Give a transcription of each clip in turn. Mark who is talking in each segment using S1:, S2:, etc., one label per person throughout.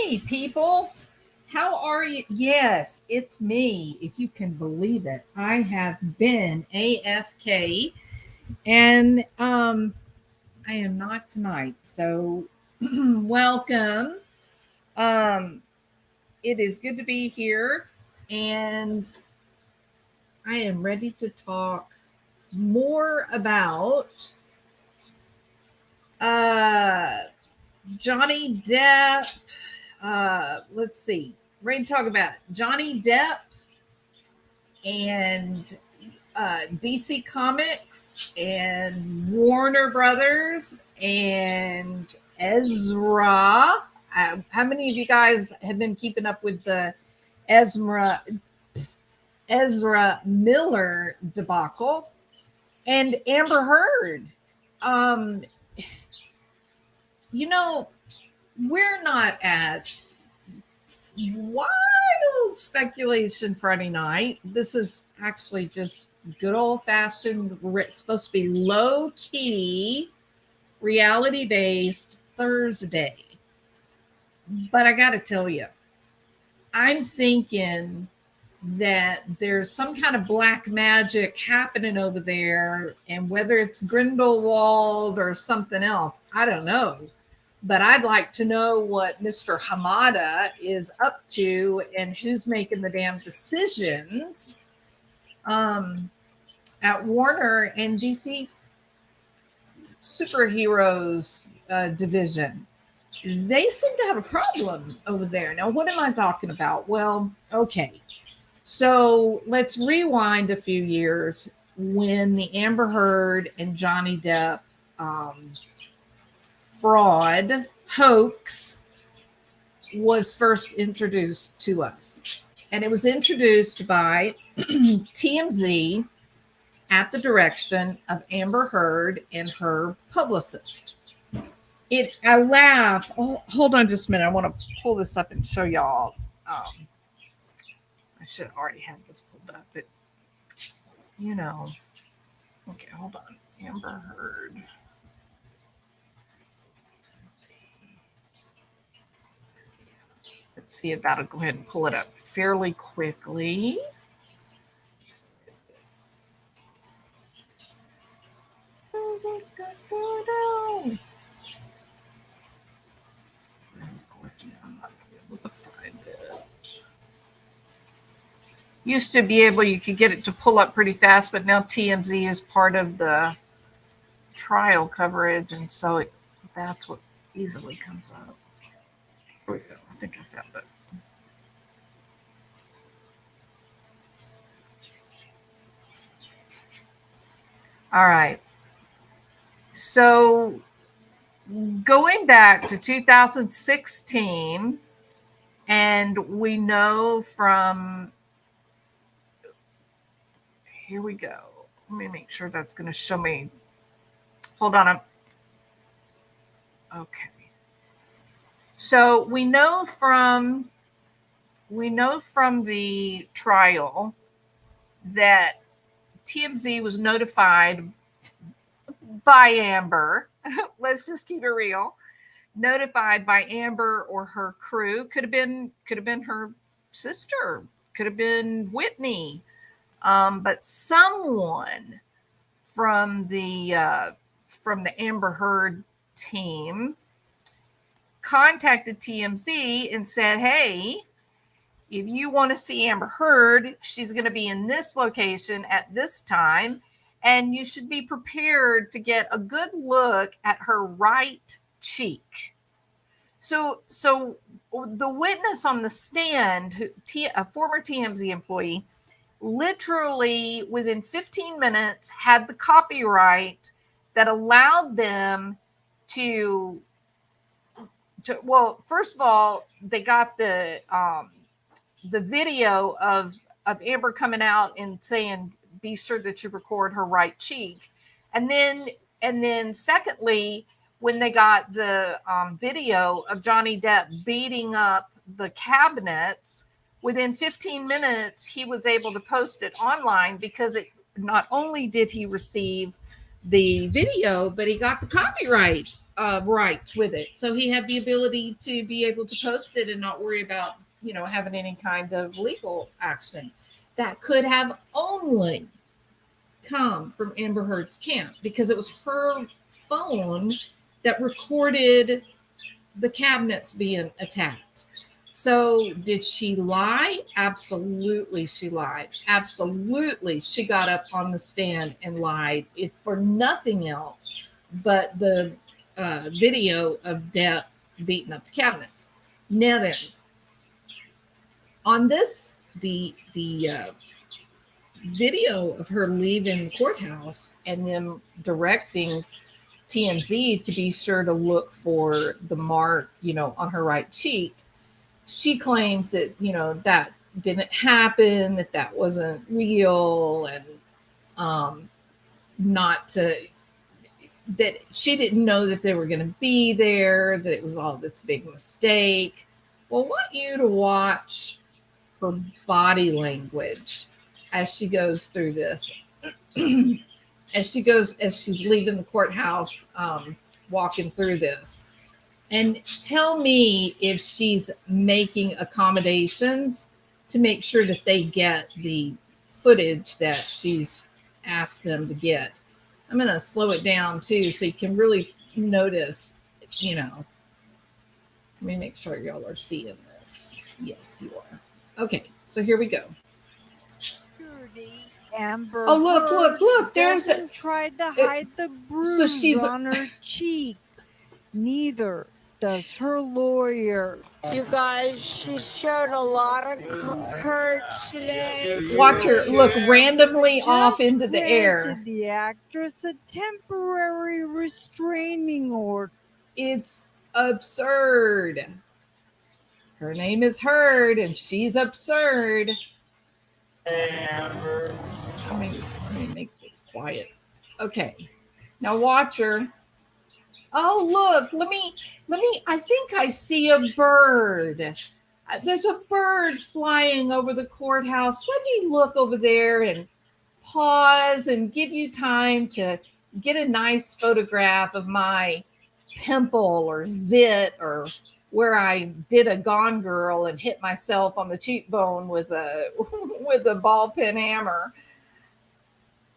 S1: Hey, people. How are you? Yes, it's me, if you can believe it. I have been AFK and I am not tonight. So, welcome. Um it is good to be here and I am ready to talk more about uh Johnny Depp. Let's see. Ready to talk about it. Johnny Depp and DC Comics and Warner Brothers and Ezra. How many of you guys have been keeping up with the Ezra Miller debacle and Amber Heard? Um, you know, we're not at wild speculation Friday night. This is actually just good old fashioned, supposed to be low key, reality based Thursday. But I got to tell you, I'm thinking that there's some kind of black magic happening over there, and whether it's Grindelwald or something else, I don't know. But I'd like to know what Mr. Hamada is up to and who's making the damn decisions at Warner and DC Superheroes division. They seem to have a problem over there. Now, what am I talking about? Well, okay. So let's rewind a few years when the Amber Heard and Johnny Depp fraud hoax was first introduced to us. And it was introduced by TMZ at the direction of Amber Heard and her publicist. I laugh. Oh, hold on just a minute. I want to pull this up and show y'all. I should already have this pulled up, but okay, hold on. Amber Heard. Let's see if that'll go ahead and pull it up fairly quickly. Used to be able, you could get it to pull up pretty fast, but now TMZ is part of the trial coverage, and so that's what easily comes up. Here we go. I think I found it. All right. So going back to 2016, and we know from, here we go. Let me make sure that's going to show me. Hold on. Okay. So we know from the trial that TMZ was notified by Amber. Let's just keep it real. Notified by Amber or her crew. Could have been her sister. Could have been Whitney. But someone from the Amber Heard team contacted TMZ and said, hey, if you want to see Amber Heard, she's going to be in this location at this time, and you should be prepared to get a good look at her right cheek. So the witness on the stand, a former TMZ employee, literally within 15 minutes had the copyright that allowed them to well, first of all, they got the video of Amber coming out and saying, be sure that you record her right cheek. And then secondly, when they got the video of Johnny Depp beating up the cabinets, within 15 minutes, he was able to post it online because not only did he receive the video, but he got the copyright rights with it. So he had the ability to be able to post it and not worry about, having any kind of legal action. That could have only come from Amber Heard's camp because it was her phone that recorded the cabinets being attacked. So did she lie? Absolutely, she lied. Absolutely, she got up on the stand and lied, if for nothing else but the video of Depp beating up the cabinets. Now then, on this, the video of her leaving the courthouse and them directing TMZ to be sure to look for the mark, on her right cheek. She claims that, that didn't happen, that wasn't real, and not to, that she didn't know that they were going to be there, that it was all this big mistake. Well, I want you to watch her body language as she goes through this. as she's leaving the courthouse, walking through this. And tell me if she's making accommodations to make sure that they get the footage that she's asked them to get. I'm going to slow it down too so you can really notice, Let me make sure y'all are seeing this. Yes, you are. Okay, so here we go.
S2: Amber
S1: Look. There's
S2: tried to hide the bruise on her cheek. Neither does her lawyer.
S3: You guys, she showed a lot of hurt today.
S1: Watch her look randomly off into the air.
S2: The actress a temporary restraining order.
S1: It's absurd. Her name is Heard, and she's absurd. Amber. Let me make this quiet. Okay. Now watch her. Oh, look. Let me, I think I see a bird. There's a bird flying over the courthouse. Let me look over there and pause and give you time to get a nice photograph of my pimple or zit, or where I did a Gone Girl and hit myself on the cheekbone with a ball peen hammer.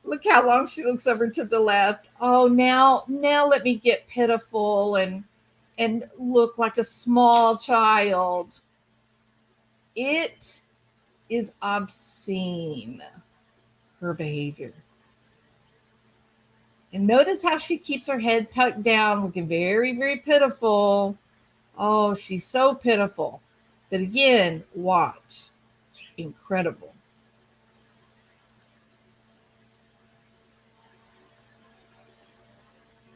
S1: Look how long she looks over to the left. Oh, now let me get pitiful and look like a small child. It is obscene, her behavior. And notice how she keeps her head tucked down, looking very, very pitiful. Oh, she's so pitiful. But again, watch. It's incredible.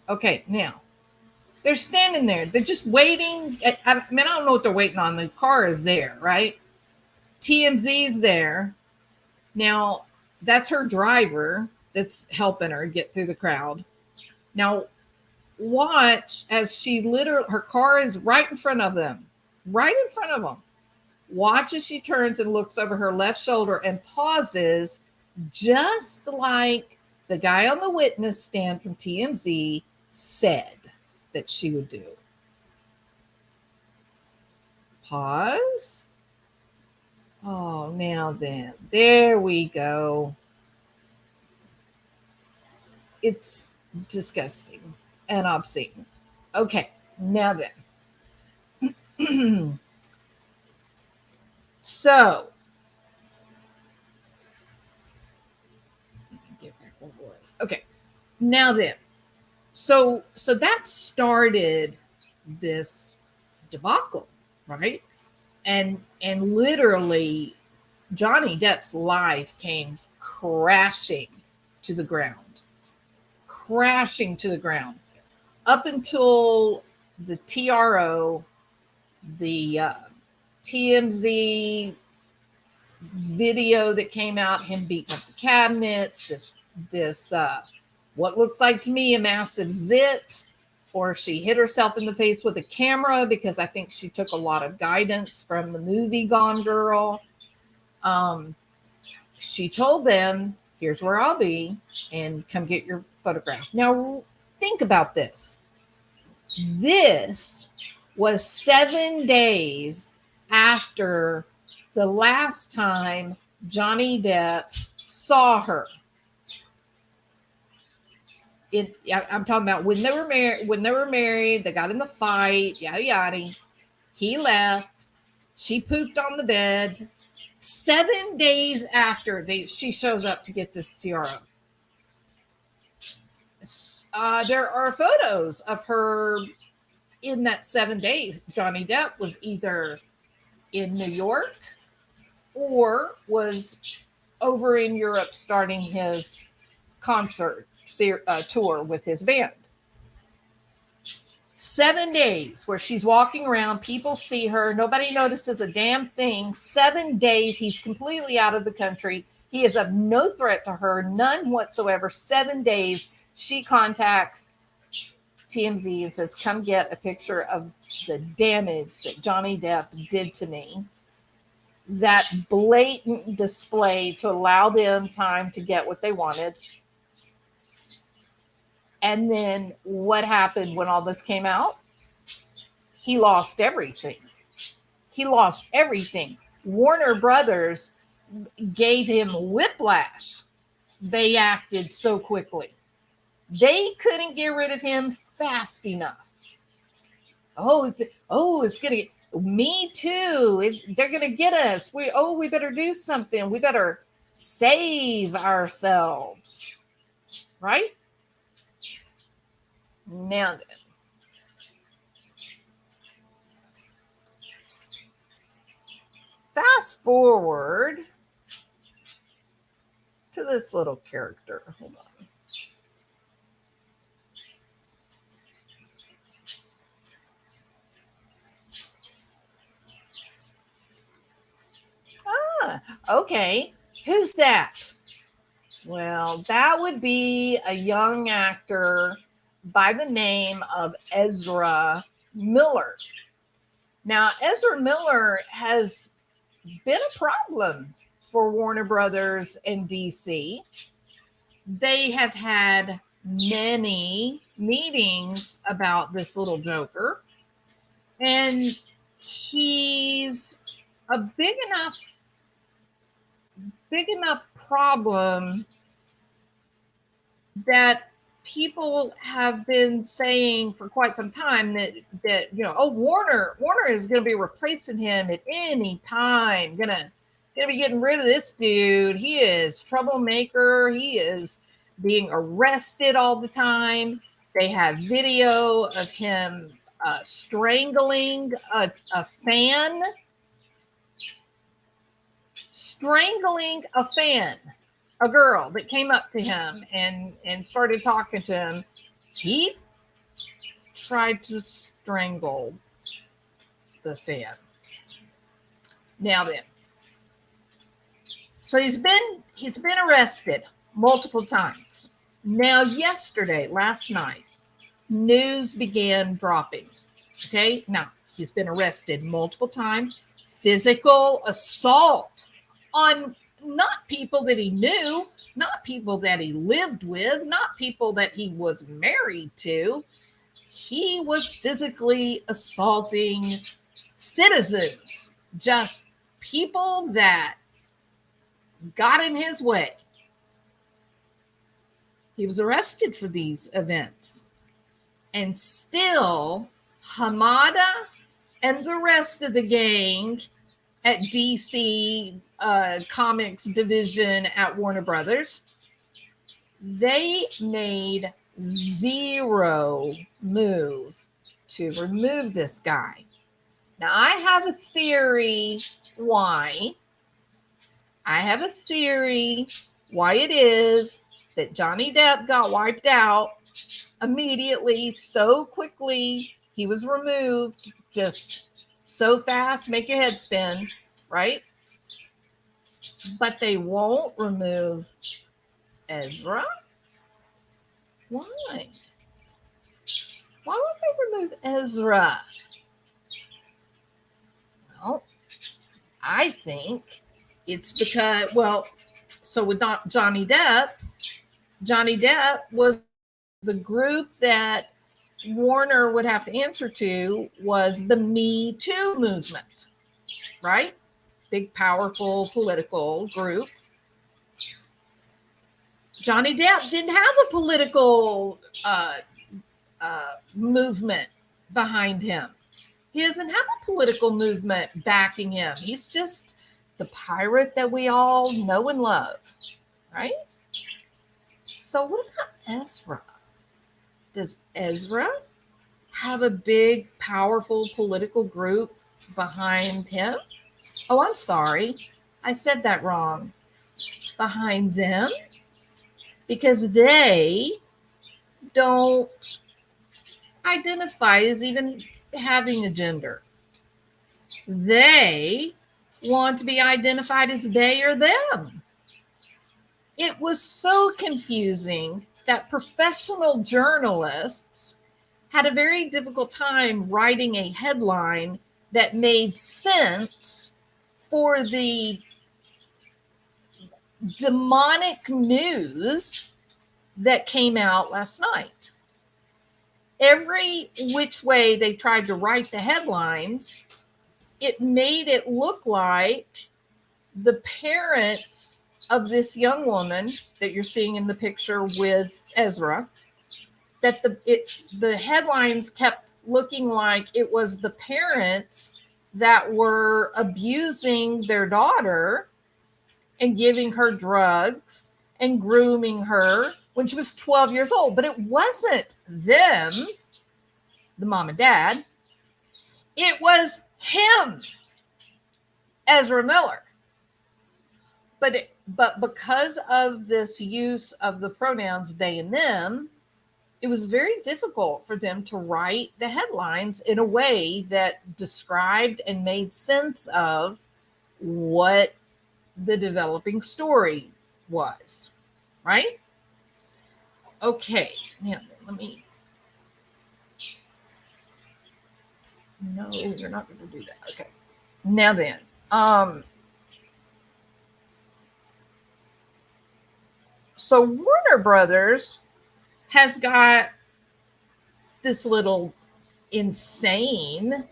S1: Okay, now they're standing there. They're just waiting. I don't know what they're waiting on. The car is there, right? TMZ's there. Now, that's her driver that's helping her get through the crowd. Now, watch as her car is right in front of them. Right in front of them. Watch as she turns and looks over her left shoulder and pauses, just like the guy on the witness stand from TMZ said that she would do. Pause. Oh, now then. There we go. It's disgusting and obscene. Okay, now then. So, let me get back where it was. Okay, now then. So that started this debacle, right? And literally, Johnny Depp's life came crashing to the ground. Up until the TRO, the TMZ video that came out, him beating up the cabinets, this what looks like to me a massive zit, or she hit herself in the face with a camera, because I think she took a lot of guidance from the movie Gone Girl. She told them, here's where I'll be, and come get your photograph. Now, think about this. This was 7 days after the last time Johnny Depp saw her. I'm talking about when they were married. When they were married, they got in the fight. Yada yada. He left. She pooped on the bed. 7 days after she shows up to get this tiara. There are photos of her in that 7 days. Johnny Depp was either in New York or was over in Europe starting his concert tour with his band. 7 days where she's walking around, people see her, nobody notices a damn thing. 7 days, he's completely out of the country. He is of no threat to her, none whatsoever. 7 days, she contacts TMZ and says, come get a picture of the damage that Johnny Depp did to me. That blatant display to allow them time to get what they wanted. And then what happened when all this came out? He lost everything. He lost everything. Warner Brothers gave him whiplash. They acted so quickly. They couldn't get rid of him fast enough. It's going to get me too. They're going to get us. We better do something. We better save ourselves. Right? Now then. Fast forward to this little character. Hold on. Okay. Who's that? Well, that would be a young actor by the name of Ezra Miller. Now, Ezra Miller has been a problem for Warner Brothers and DC. They have had many meetings about this little joker, and he's a big enough problem that people have been saying for quite some time that Warner is going to be replacing him at any time. Gonna be getting rid of this dude. He is troublemaker. He is being arrested all the time. They have video of him strangling a fan. Strangling a fan. A girl that came up to him and started talking to him. He tried to strangle the fan. Now then, so he's been arrested multiple times. Now last night, news began dropping. Okay, now he's been arrested multiple times. Physical assault on not people that he knew, not people that he lived with, not people that he was married to. He was physically assaulting citizens, just people that got in his way. He was arrested for these events. And still, Hamada and the rest of the gang at DC Comics division at Warner Brothers, they made zero move to remove this guy. Now, I have a theory why. I have a theory why it is that Johnny Depp got wiped out immediately, so quickly. He was removed just so fast, make your head spin, right? But they won't remove Ezra. Why? Why won't they remove Ezra? Well, I think it's because, so with Johnny Depp was the group that Warner would have to answer to was the Me Too movement, right? Big, powerful political group. Johnny Depp didn't have a political movement behind him. He doesn't have a political movement backing him. He's just the pirate that we all know and love, right? So what about Ezra? Does Ezra have a big, powerful political group behind him? Oh, I'm sorry. I said that wrong. Behind them? Because they don't identify as even having a gender. They want to be identified as they or them. It was so confusing that professional journalists had a very difficult time writing a headline that made sense for the demonic news that came out last night. Every which way they tried to write the headlines, it made it look like the parents of this young woman that you're seeing in the picture with Ezra, that the headlines kept looking like it was the parents that were abusing their daughter and giving her drugs and grooming her when she was 12 years old. But it wasn't them, the mom and dad. It was him, Ezra Miller. But because of this use of the pronouns they and them, it was very difficult for them to write the headlines in a way that described and made sense of what the developing story was, right? Okay, now let me. No, you're not going to do that. Okay, now then, so Warner Brothers has got this little insane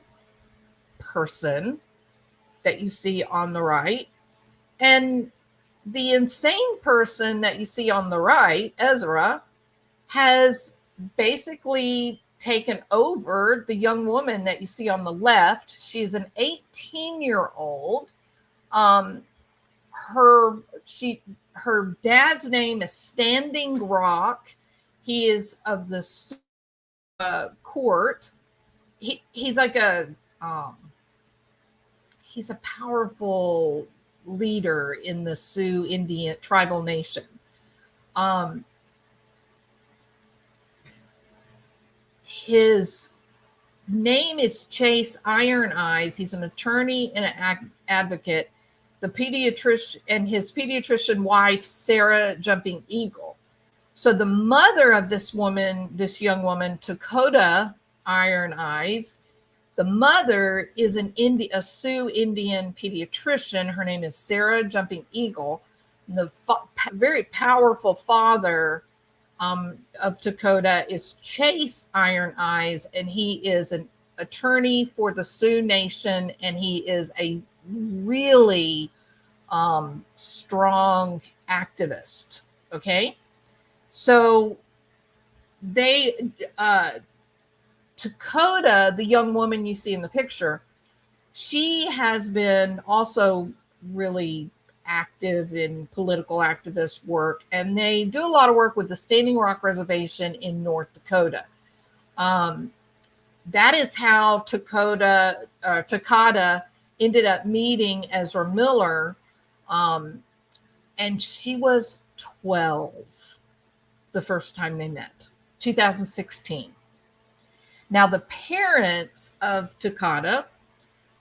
S1: person that you see on the right. And the insane person that you see on the right, Ezra, has basically taken over the young woman that you see on the left. She's an 18-year-old. Her dad's name is Standing Rock. He is of the court. He's like he's a powerful leader in the Sioux Indian tribal nation. His name is Chase Iron Eyes. He's an attorney and an advocate. The pediatrician and his pediatrician wife, Sarah Jumping Eagle. So the mother of this woman, this young woman, Tokata Iron Eyes, the mother is a Sioux Indian pediatrician. Her name is Sarah Jumping Eagle. The very powerful father of Tokata is Chase Iron Eyes, and he is an attorney for the Sioux Nation, and he is a really strong activist. Okay, so they Tokata, the young woman you see in the picture, she has been also really active in political activist work, and they do a lot of work with the Standing Rock Reservation in North Dakota. That is how Tokata ended up meeting Ezra Miller, and she was 12 the first time they met, 2016. Now, the parents of Tokata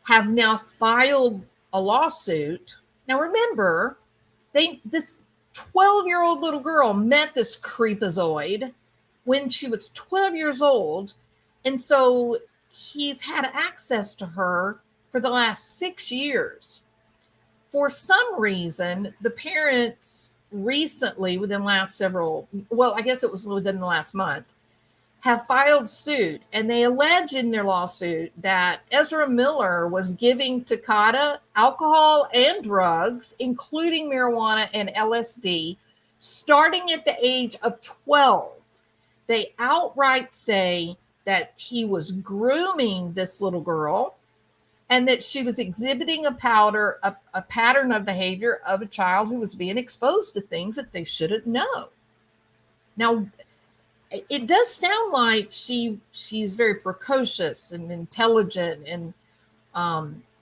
S1: have now filed a lawsuit. Now, remember, this 12-year-old little girl met this creepazoid when she was 12 years old. And so he's had access to her for the last 6 years. For some reason, the parents recently, within the last I guess it was within the last month, have filed suit, and they allege in their lawsuit that Ezra Miller was giving Tokata alcohol and drugs, including marijuana and LSD, starting at the age of 12. They outright say that he was grooming this little girl and that she was exhibiting a pattern of behavior of a child who was being exposed to things that they shouldn't know. Now, it does sound like she's very precocious and intelligent and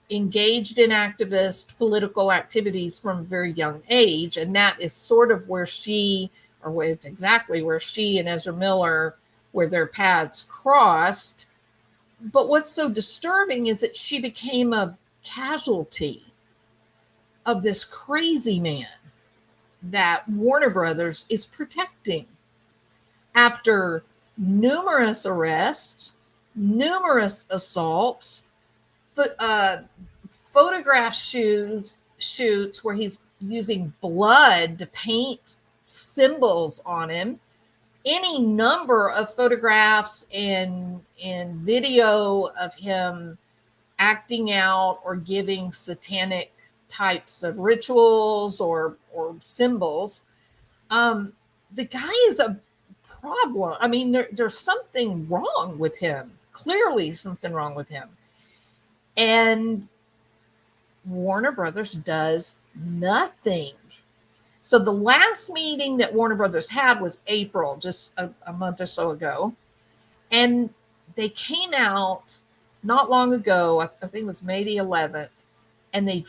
S1: engaged in activist political activities from a very young age. And that is sort of where it's exactly where she and Ezra Miller, where their paths crossed. But what's so disturbing is that she became a casualty of this crazy man that Warner Brothers is protecting. After numerous arrests, numerous assaults, photograph shoots where he's using blood to paint symbols on him, any number of photographs and video of him acting out or giving satanic types of rituals or symbols. The guy is a problem. I mean, there's something wrong with him. Clearly something wrong with him. And Warner Brothers does nothing. So the last meeting that Warner Brothers had was April, just a month or so ago. And they came out not long ago, I think it was May the 11th, and they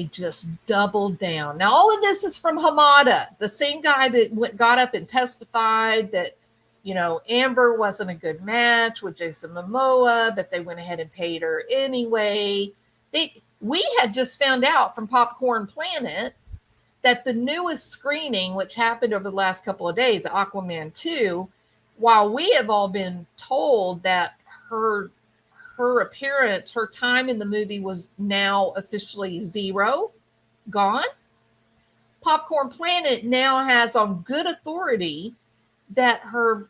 S1: just doubled down. Now, all of this is from Hamada, the same guy that got up and testified that, Amber wasn't a good match with Jason Momoa, but they went ahead and paid her anyway. We had just found out from Popcorn Planet that the newest screening, which happened over the last couple of days, Aquaman 2, while we have all been told that her appearance, her time in the movie was now officially 0, gone, Popcorn Planet now has on good authority that her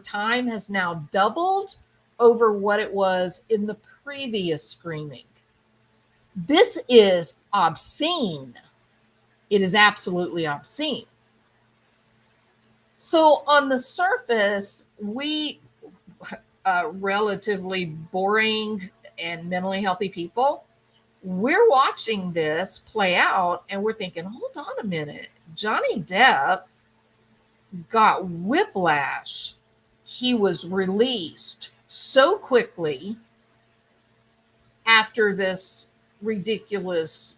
S1: time has now doubled over what it was in the previous screening. This is obscene. It is absolutely obscene. So on the surface, we relatively boring and mentally healthy people, we're watching this play out and we're thinking, hold on a minute. Johnny Depp got whiplash. He was released so quickly after this ridiculous,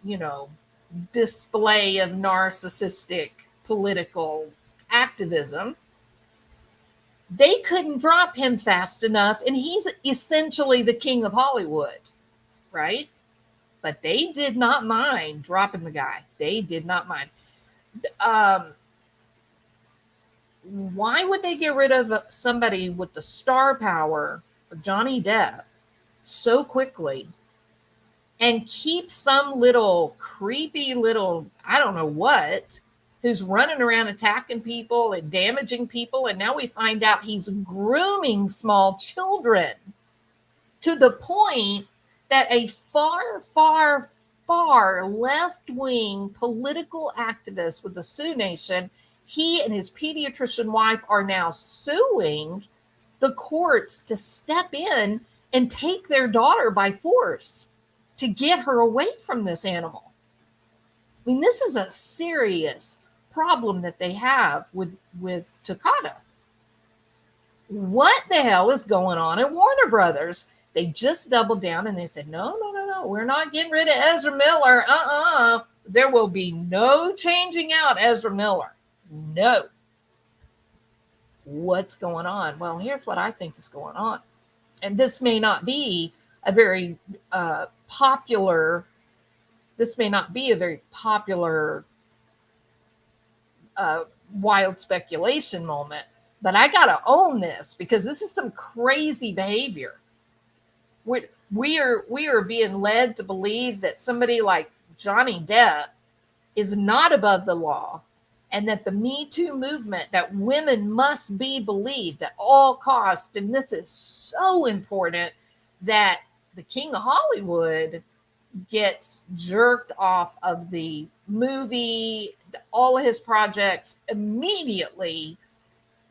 S1: display of narcissistic political activism. They couldn't drop him fast enough, and he's essentially the king of Hollywood, right? But they did not mind dropping the guy. They did not mind. Why would they get rid of somebody with the star power of Johnny Depp so quickly and keep some little creepy little, I don't know what, who's running around attacking people and damaging people? And now we find out he's grooming small children to the point that a far, far, far left-wing political activist with the Sioux Nation, he and his pediatrician wife are now suing the courts to step in and take their daughter by force to get her away from this animal. I mean, this is a serious problem that they have with Tokata. What the hell is going on at Warner Brothers? They just doubled down and they said, no, we're not getting rid of Ezra Miller. There will be no changing out Ezra Miller. No. What's going on? Well, here's what I think is going on. And this may not be a very popular wild speculation moment, but I got to own this because this is some crazy behavior. We are being led to believe that somebody like Johnny Depp is not above the law, and that the Me Too movement, that women must be believed at all costs. And this is so important that the King of Hollywood gets jerked off of the movie, all of his projects immediately,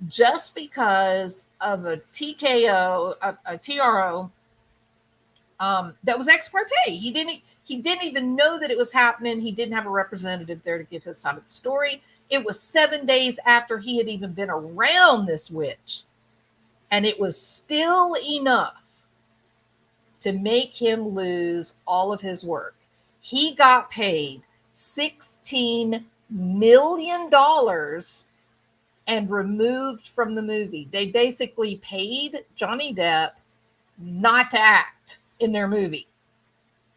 S1: just because of a TKO, a TRO that was ex parte. He didn't even know that it was happening. He didn't have a representative there to give his side of the story. It was 7 days after he had even been around this witch, and it was still enough to make him lose all of his work. He got paid $16 million and removed from the movie. They basically paid Johnny Depp not to act in their movie.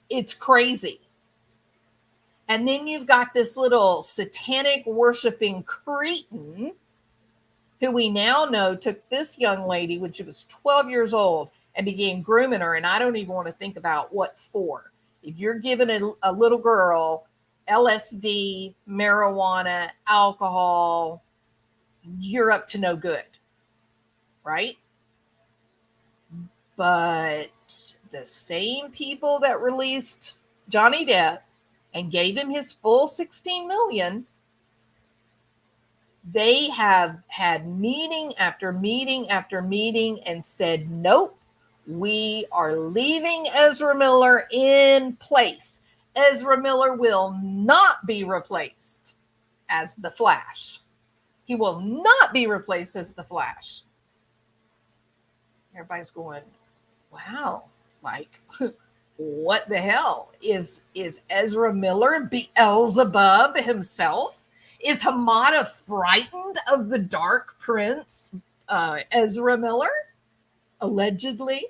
S1: It's crazy. And then you've got this little satanic worshiping cretin who we now know took this young lady when she was 12 years old and began grooming her. And I don't even want to think about what for. If you're giving a little girl LSD, marijuana, alcohol, you're up to no good, right? But the same people that released Johnny Depp and gave him his full 16 million, they have had meeting after meeting after meeting and said, nope, we are leaving Ezra Miller in place. Ezra Miller will not be replaced as the Flash. He will not be replaced as the Flash. Everybody's going, wow, like, what the hell? Is Ezra Miller Beelzebub himself? Is Hamada frightened of the Dark Prince, Ezra Miller? Allegedly?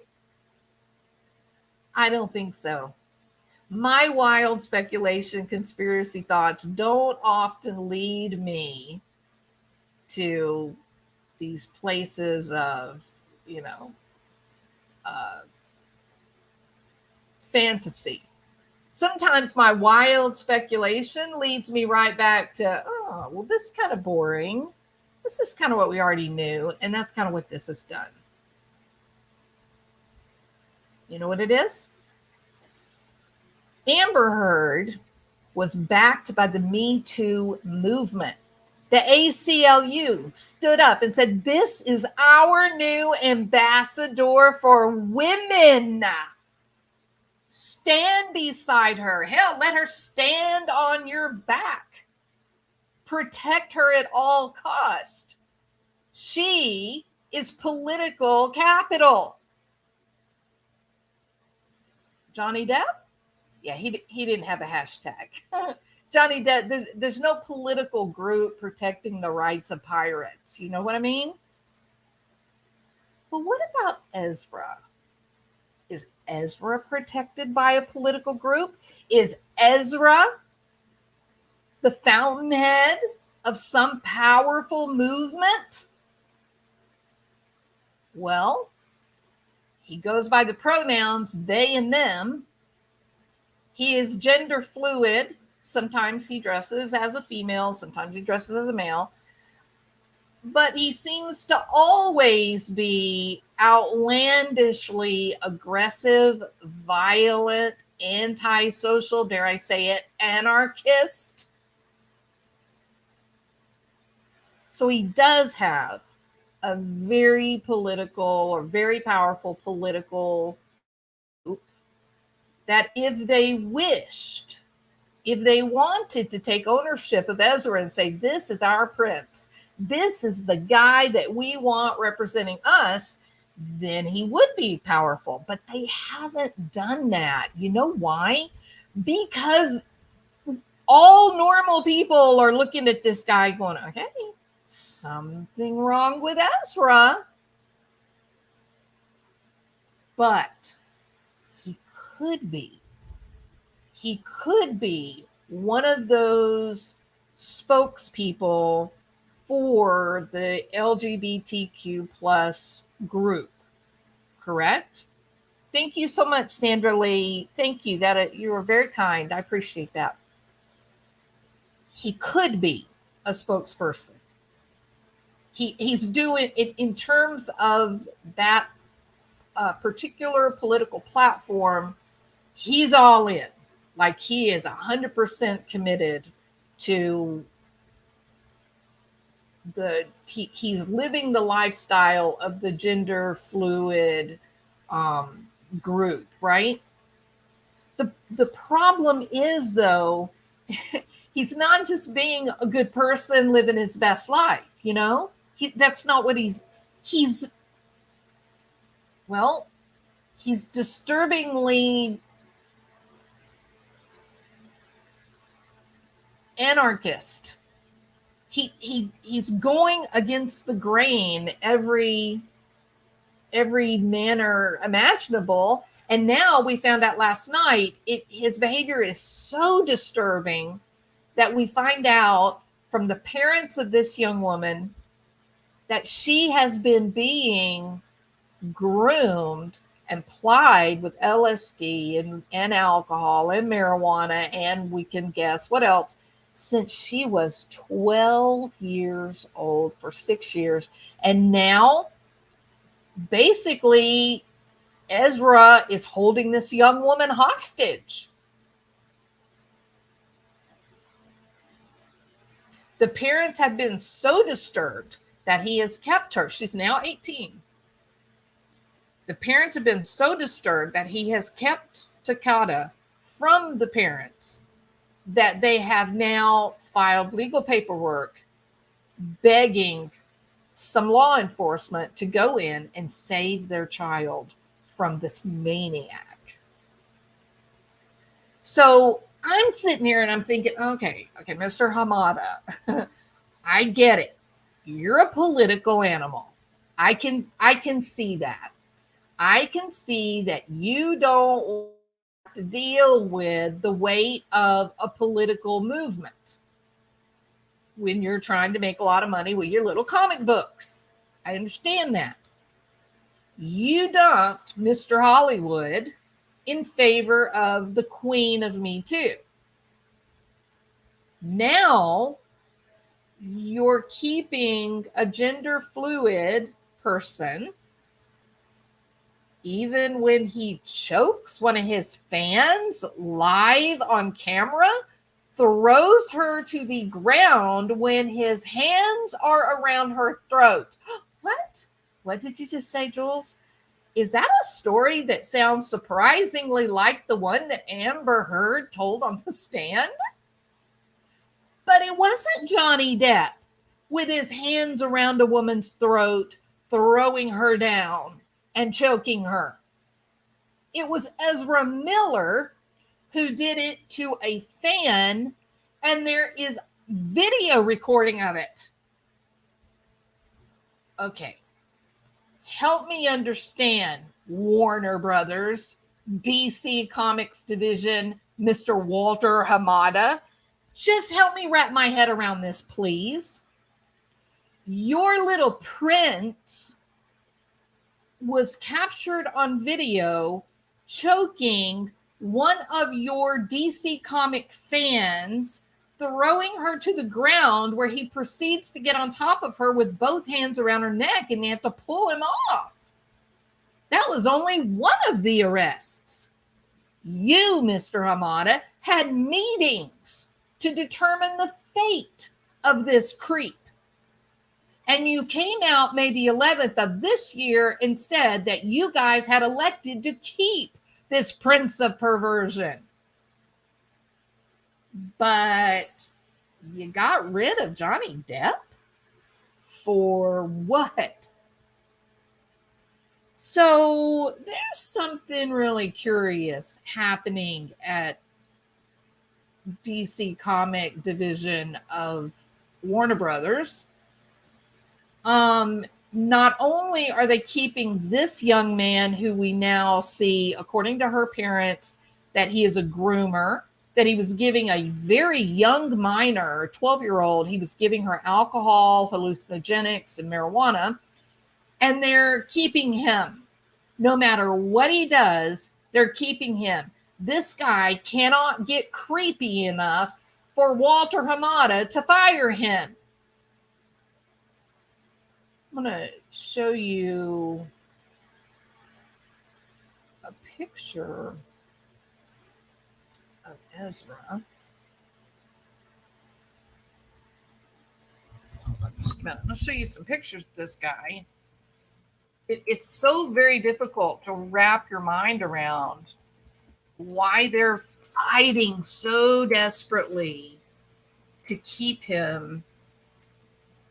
S1: I don't think so. My wild speculation, conspiracy thoughts don't often lead me to these places of, fantasy. Sometimes my wild speculation leads me right back to, oh, well, this is kind of boring. This is kind of what we already knew. And that's kind of what this has done. You know what it is? Amber Heard was backed by the Me Too movement. The ACLU stood up and said, this is our new ambassador for women. Stand beside her. Hell, let her stand on your back. Protect her at all cost. She is political capital. Johnny Depp? Yeah, he didn't have a hashtag. Johnny Depp, there's no political group protecting the rights of pirates. You know what I mean? But what about Ezra? Is Ezra protected by a political group? Is Ezra the fountainhead of some powerful movement? Well, he goes by the pronouns they and them. He is gender fluid. Sometimes he dresses as a female, sometimes he dresses as a male. But he seems to always be outlandishly aggressive, violent, antisocial, dare I say it, anarchist. So he does have a very political or very powerful political group that if they wished, if they wanted to take ownership of Ezra and say, this is our prince, this is the guy that we want representing us, then he would be powerful. But they haven't done that. You know why? Because all normal people are looking at this guy going, okay, something wrong with Ezra. But he could be one of those spokespeople for the LGBTQ plus group, correct? Thank you so much, Sandra Lee. Thank you. That you were very kind. I appreciate that. He could be a spokesperson. He's doing it in terms of that particular political platform. He's all in. Like, he is 100% committed to he's living the lifestyle of the gender fluid group, right? The problem is, though, he's not just being a good person living his best life, you know? That's not what he's disturbingly anarchist. He's going against the grain every manner imaginable. And now we found out last night his behavior is so disturbing that we find out from the parents of this young woman that she has been being groomed and plied with LSD and alcohol and marijuana, and we can guess what else, since she was 12 years old, for 6 years. And now, basically, Ezra is holding this young woman hostage. The parents have been so disturbed that he has kept her. She's now 18. The parents have been so disturbed that he has kept Tokata from the parents that they have now filed legal paperwork begging some law enforcement to go in and save their child from this maniac. So I'm sitting here and I'm thinking, okay, Mr. Hamada, I get it. You're a political animal. I can see that. I can see that you don't have to deal with the weight of a political movement when you're trying to make a lot of money with your little comic books. I understand that. You dumped Mr. Hollywood in favor of the queen of Me Too. Now you're keeping a gender fluid person, even when he chokes one of his fans live on camera, throws her to the ground when his hands are around her throat. What? What did you just say, Jules? Is that a story that sounds surprisingly like the one that Amber Heard told on the stand? But it wasn't Johnny Depp with his hands around a woman's throat, throwing her down and choking her. It was Ezra Miller who did it to a fan, and there is video recording of it. Okay. Help me understand, Warner Brothers, DC Comics division, Mr. Walter Hamada. Just help me wrap my head around this, please. Your little prince was captured on video choking one of your DC comic fans, throwing her to the ground, where he proceeds to get on top of her with both hands around her neck, and they have to pull him off. That was only one of the arrests. You, Mr. Hamada, had meetings to determine the fate of this creep. And you came out May the 11th of this year and said that you guys had elected to keep this prince of perversion. But you got rid of Johnny Depp? For what? So there's something really curious happening at DC Comic division of Warner Brothers. Not only are they keeping this young man, who we now see, according to her parents, that he is a groomer, that he was giving a very young minor, 12-year-old, he was giving her alcohol, hallucinogenics, and marijuana, and they're keeping him. No matter what he does, they're keeping him. This guy cannot get creepy enough for Walter Hamada to fire him. I'm going to show you a picture of Ezra. Just a minute. I'll show you some pictures of this guy. It's so very difficult to wrap your mind around why they're fighting so desperately to keep him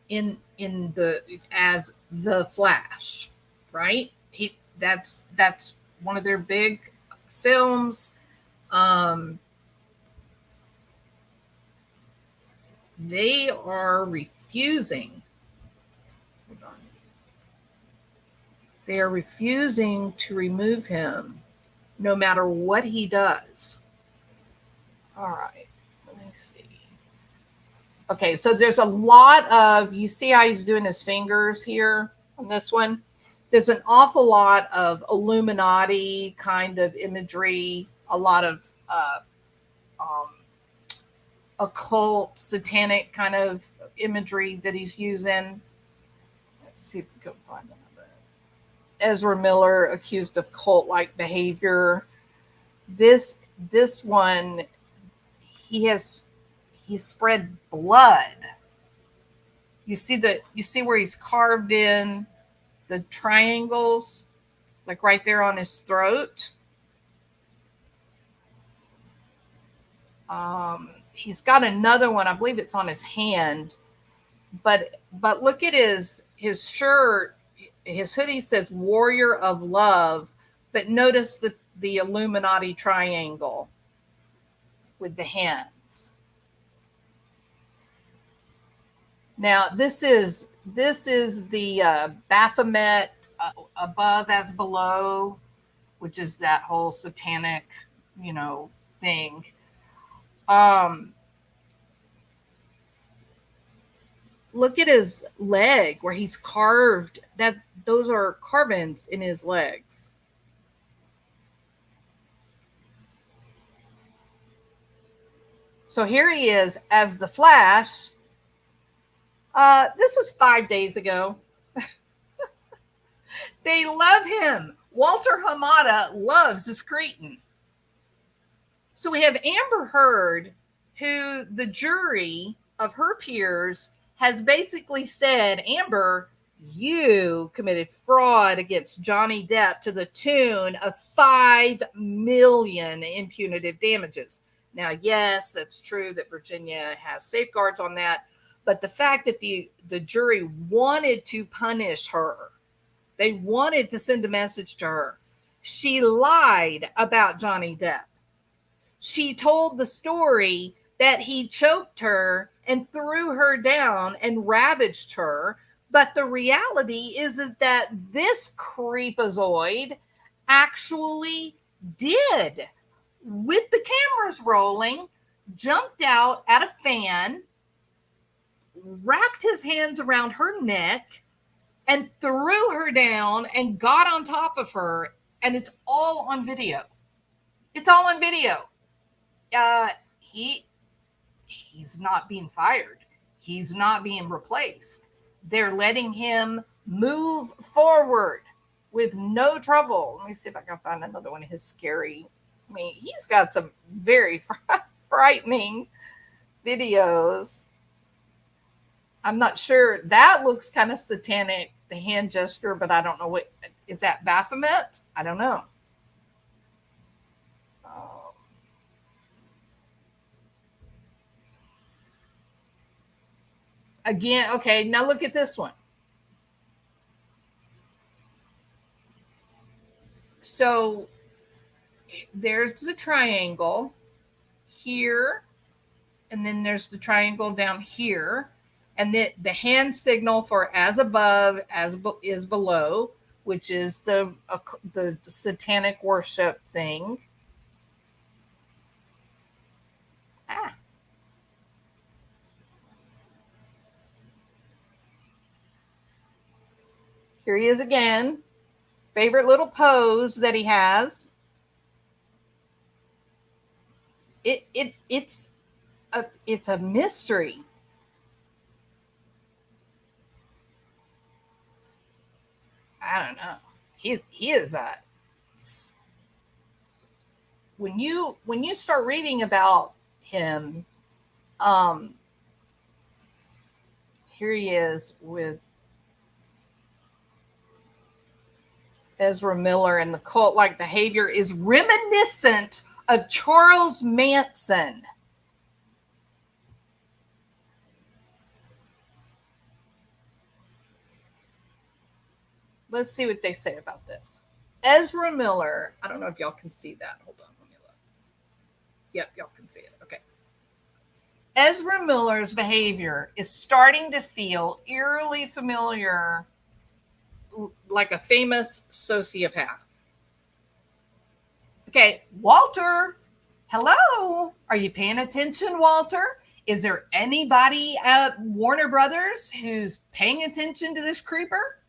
S1: in the as the Flash, right? That's one of their big films. They are refusing. Hold on. They are refusing to remove him no matter what he does. All right, let me see. Okay, so there's a lot of, you see how he's doing his fingers here on this one? There's an awful lot of Illuminati kind of imagery, a lot of occult, satanic kind of imagery that he's using. Let's see if we can find another. Ezra Miller accused of cult-like behavior. This one, he's spread blood. You see where he's carved in the triangles, like right there on his throat. He's got another one. I believe it's on his hand. But look at his shirt. His hoodie says "Warrior of Love," but notice the Illuminati triangle with the hands. Now this is the Baphomet, above as below, which is that whole satanic, thing. Look at his leg where he's carved that. Those are carvings in his legs. So here he is as the Flash. This was 5 days ago. They love him. Walter Hamada loves this cretin. So we have Amber Heard, who the jury of her peers has basically said, Amber, you committed fraud against Johnny Depp to the tune of $5 million in punitive damages. Now, yes, that's true that Virginia has safeguards on that, but the fact that the jury wanted to punish her, they wanted to send a message to her. She lied about Johnny Depp. She told the story that he choked her and threw her down and ravaged her. But the reality is that this creepazoid actually did, with the cameras rolling, jumped out at a fan, wrapped his hands around her neck, and threw her down and got on top of her. And it's all on video. It's all on video. He's not being fired. He's not being replaced. They're letting him move forward with no trouble. Let me see if I can find another one of his scary. I mean, he's got some very frightening videos. I'm not sure. That looks kind of satanic, the hand gesture, but I don't know what. Is that Baphomet? I don't know. Again, okay, now look at this one. So there's the triangle here, and then there's the triangle down here, and the hand signal for as above, as is below, which is the satanic worship thing. Here he is again. Favorite little pose that he has. It's a mystery. I don't know. He is a when you start reading about him, um, here he is with Ezra Miller, and the cult-like behavior is reminiscent of Charles Manson. Let's see what they say about this. Ezra Miller, I don't know if y'all can see that. Hold on, let me look. Yep, y'all can see it. Okay. Ezra Miller's behavior is starting to feel eerily familiar, like a famous sociopath. Okay, Walter, hello. Are you paying attention, Walter? Is there anybody at Warner Brothers who's paying attention to this creeper?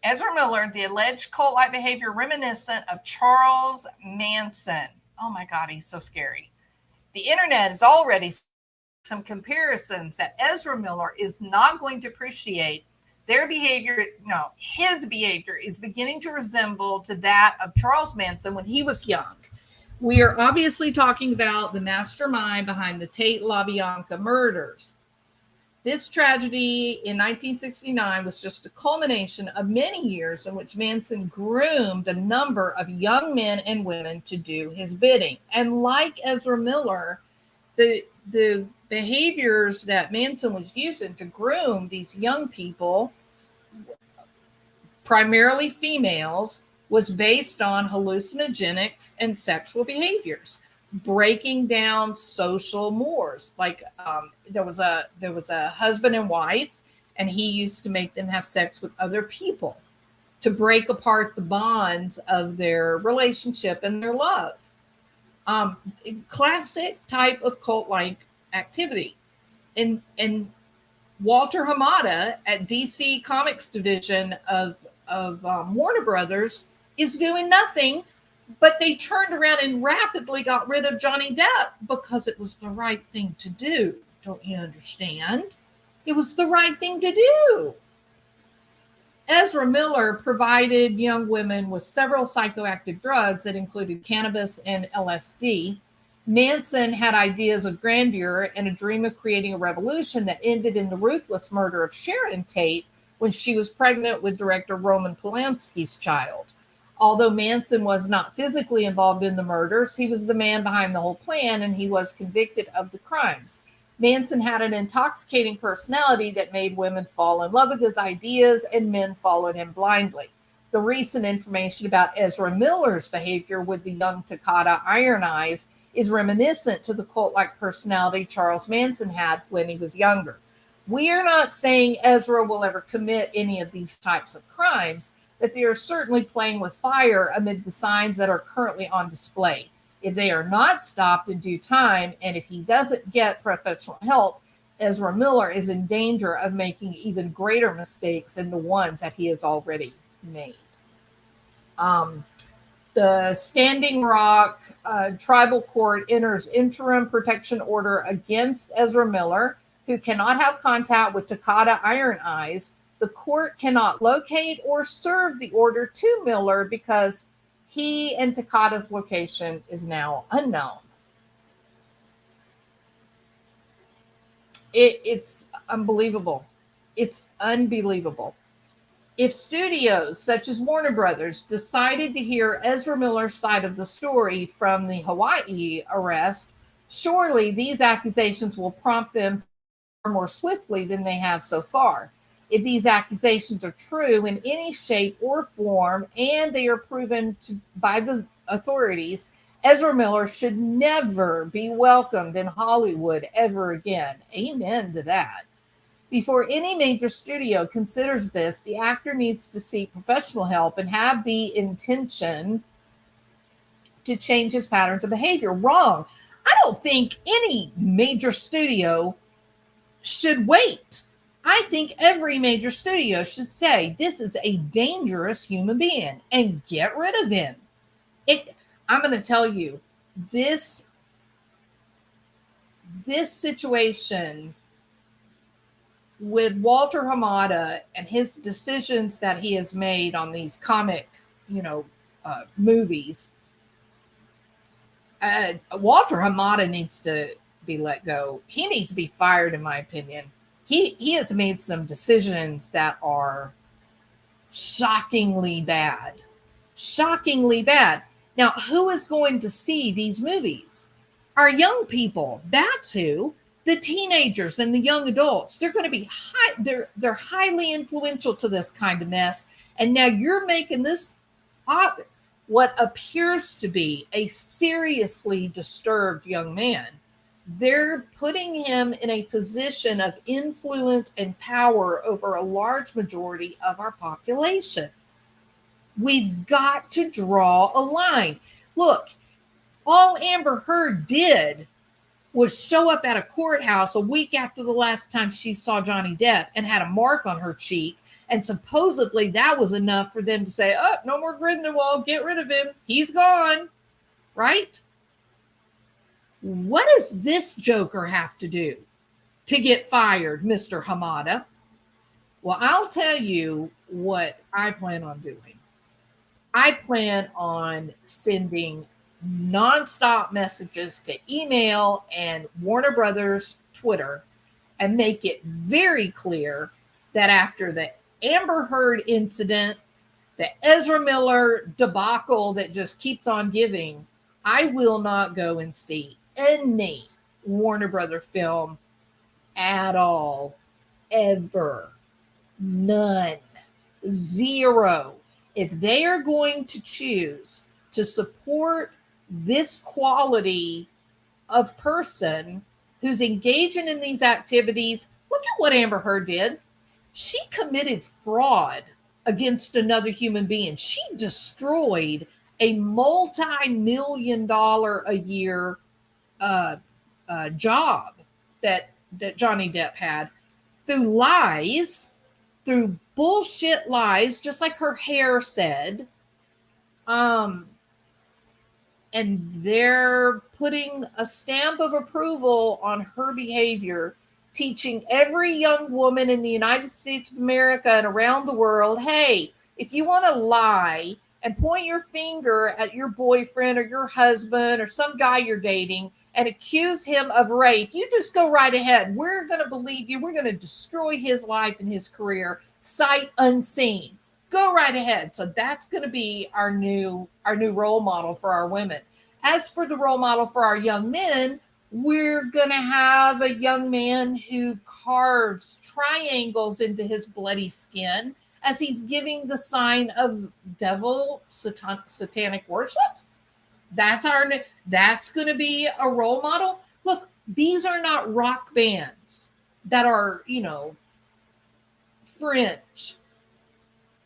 S1: Ezra Miller, the alleged cult-like behavior reminiscent of Charles Manson. Oh my God, he's so scary. The internet is already some comparisons that Ezra Miller is not going to appreciate. Their behavior, no, his behavior is beginning to resemble to that of Charles Manson when he was young. We are obviously talking about the mastermind behind the Tate LaBianca murders. This tragedy in 1969 was just a culmination of many years in which Manson groomed a number of young men and women to do his bidding. And like Ezra Miller, the behaviors that Manson was using to groom these young people, primarily females, was based on hallucinogenics and sexual behaviors, breaking down social mores. Like there was a husband and wife, and he used to make them have sex with other people to break apart the bonds of their relationship and their love. Classic type of cult-like activity. And Walter Hamada at DC Comics division of Warner Brothers is doing nothing, but they turned around and rapidly got rid of Johnny Depp because it was the right thing to do. Don't you understand? It was the right thing to do. Ezra Miller provided young women with several psychoactive drugs that included cannabis and LSD. Manson had ideas of grandeur and a dream of creating a revolution that ended in the ruthless murder of Sharon Tate when she was pregnant with director Roman Polanski's child. Although Manson was not physically involved in the murders, he was the man behind the whole plan, and he was convicted of the crimes. Manson had an intoxicating personality that made women fall in love with his ideas, and men followed him blindly. The recent information about Ezra Miller's behavior with the young Tokata Iron Eyes is reminiscent to the cult-like personality Charles Manson had when he was younger. We are not saying Ezra will ever commit any of these types of crimes, but they are certainly playing with fire amid the signs that are currently on display. If they are not stopped in due time, and if he doesn't get professional help, Ezra Miller is in danger of making even greater mistakes than the ones that he has already made. The Standing Rock Tribal Court enters interim protection order against Ezra Miller, who cannot have contact with Tokata Iron Eyes. The court cannot locate or serve the order to Miller because he and Tokata's location is now unknown. It's unbelievable. It's unbelievable. If studios such as Warner Brothers decided to hear Ezra Miller's side of the story from the Hawaii arrest, surely these accusations will prompt them more swiftly than they have so far. If these accusations are true in any shape or form, and they are proven by the authorities, Ezra Miller should never be welcomed in Hollywood ever again. Amen to that. Before any major studio considers this, the actor needs to seek professional help and have the intention to change his patterns of behavior. Wrong. I don't think any major studio should wait. I think every major studio should say, this is a dangerous human being, and get rid of him. I'm going to tell you, this situation with Walter Hamada and his decisions that he has made on these comic, movies, Walter Hamada needs to be let go. He needs to be fired, in my opinion. He has made some decisions that are shockingly bad. Shockingly bad. Now, who is going to see these movies? Our young people. That's who. The teenagers and the young adults. They're going to be they're highly influential to this kind of mess. And now you're making this what appears to be a seriously disturbed young man. They're putting him in a position of influence and power over a large majority of our population. We've got to draw a line. Look, all Amber Heard did was show up at a courthouse a week after the last time she saw Johnny Depp and had a mark on her cheek. And supposedly that was enough for them to say, oh, no more Grindelwald, get rid of him. He's gone, right? What does this joker have to do to get fired, Mr. Hamada? Well, I'll tell you what I plan on doing. I plan on sending nonstop messages to email and Warner Brothers Twitter and make it very clear that after the Amber Heard incident, the Ezra Miller debacle that just keeps on giving, I will not go and see any Warner Brother film at all, ever. None. Zero. If they are going to choose to support this quality of person who's engaging in these activities, look at what Amber Heard did. She committed fraud against another human being. She destroyed a multi-million-dollar a year job that Johnny Depp had through lies, through bullshit lies, just like her hair said. And they're putting a stamp of approval on her behavior, teaching every young woman in the United States of America and around the world, hey, if you want to lie and point your finger at your boyfriend or your husband or some guy you're dating and accuse him of rape, you just go right ahead. We're going to believe you. We're going to destroy his life and his career, sight unseen. Go right ahead. So that's going to be our new role model for our women. As for the role model for our young men, we're going to have a young man who carves triangles into his bloody skin as he's giving the sign of devil satanic worship. That's going to be a role model. Look, these are not rock bands that are, fringe.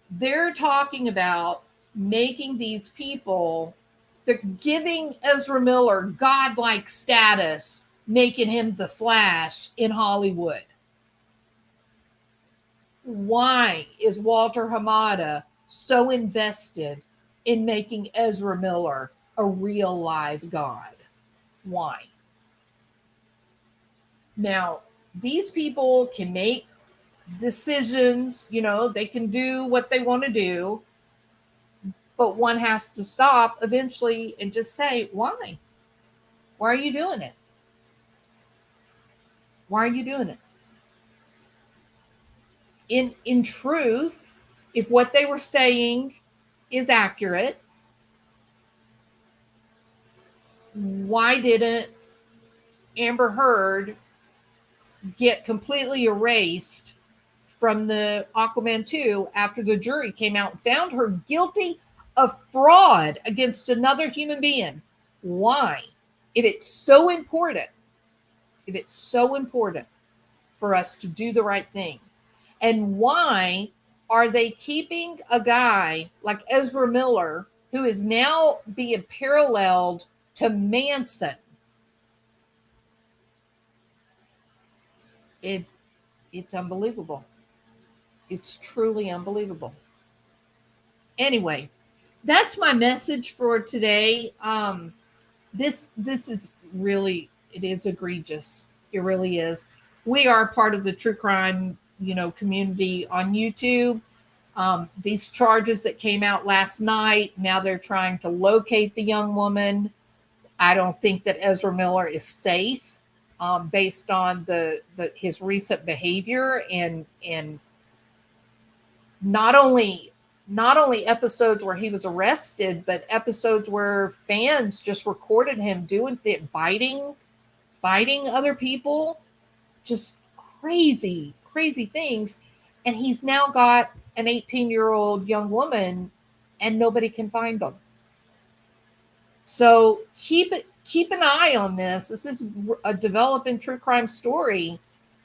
S1: They're talking about making these people, they're giving Ezra Miller godlike status, making him the Flash in Hollywood. Why is Walter Hamada so invested in making Ezra Miller a real live god? Why? Now, these people can make decisions, they can do what they want to do, but one has to stop eventually and just say, why? Why are you doing it? Why are you doing it? In truth, if what they were saying is accurate, why didn't Amber Heard get completely erased from the Aquaman 2 after the jury came out and found her guilty of fraud against another human being? Why? If it's so important for us to do the right thing, and why are they keeping a guy like Ezra Miller, who is now being paralleled to Manson? It's unbelievable. It's truly unbelievable. Anyway, that's my message for today. This is really, it is egregious. It really is. We are part of the true crime community on YouTube. These charges that came out last night, now they're trying to locate the young woman. I don't think that Ezra Miller is safe, based on his recent behavior, and not only episodes where he was arrested, but episodes where fans just recorded him doing biting other people, just crazy things. And he's now got an 18-year-old young woman, and nobody can find them. So keep an eye on this. This is a developing true crime story.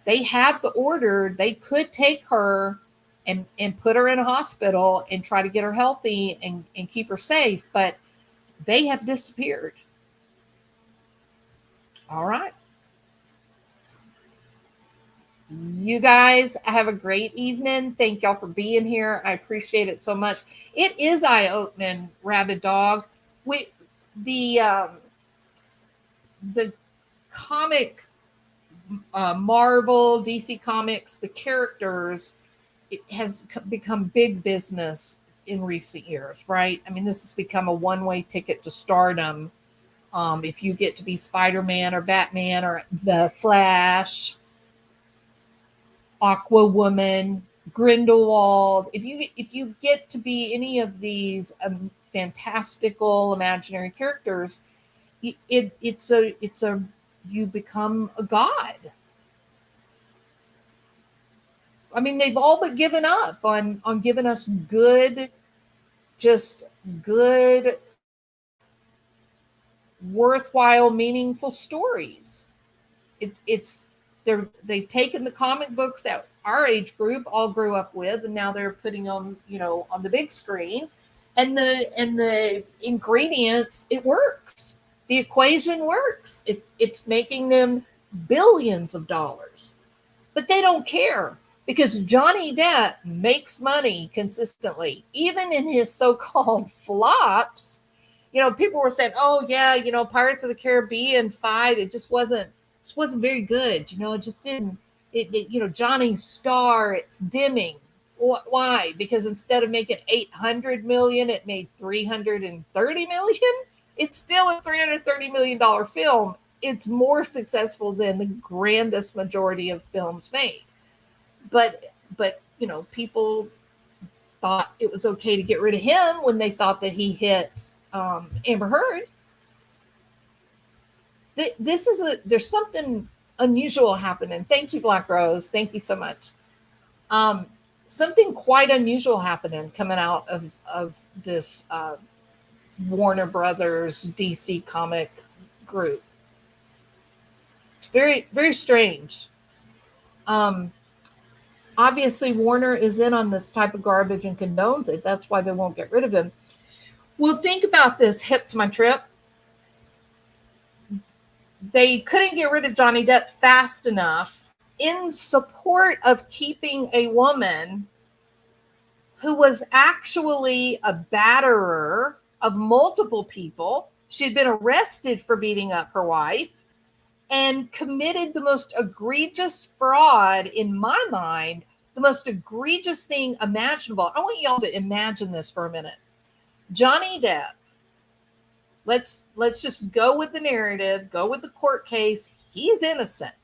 S1: They have the order. They could take her and put her in a hospital and try to get her healthy and keep her safe, but they have disappeared. All right. You guys have a great evening. Thank y'all for being here. I appreciate it so much. It is eye-opening, Rabid Dog. The comic, Marvel, DC Comics, the characters, it has become big business in recent years, right? I mean, this has become a one-way ticket to stardom. If you get to be Spider-Man or Batman or the Flash, Aqua Woman, Grindelwald, if you get to be any of these fantastical imaginary characters, it's a you become a god. I mean, they've all but given up on giving us good, worthwhile, meaningful stories. They've taken the comic books that our age group all grew up with, and now they're putting them, on the big screen, and the ingredients, it works. The equation works. It's making them billions of dollars, but they don't care because Johnny Depp makes money consistently, even in his so-called flops. People were saying, "Oh yeah, Pirates of the Caribbean 5, it just wasn't very good. It just didn't. Johnny's star, it's dimming. Why? Because instead of making 800 million, it made 330 million. It's still a $330 million film. It's more successful than the grandest majority of films made. But people thought it was okay to get rid of him when they thought that he hit Amber Heard. There's something unusual happening. Thank you, Black Rose. Thank you so much. Something quite unusual happening coming out of this Warner Brothers DC comic group. It's very, very strange. Obviously, Warner is in on this type of garbage and condones it. That's why they won't get rid of him. Well, think about this, hip to my trip. They couldn't get rid of Johnny Depp fast enough in support of keeping a woman who was actually a batterer of multiple people. She'd been arrested for beating up her wife and committed the most egregious fraud, in my mind, the most egregious thing imaginable. I want y'all to imagine this for a minute. Johnny Depp, let's just go with the narrative, go with the court case. He's innocent.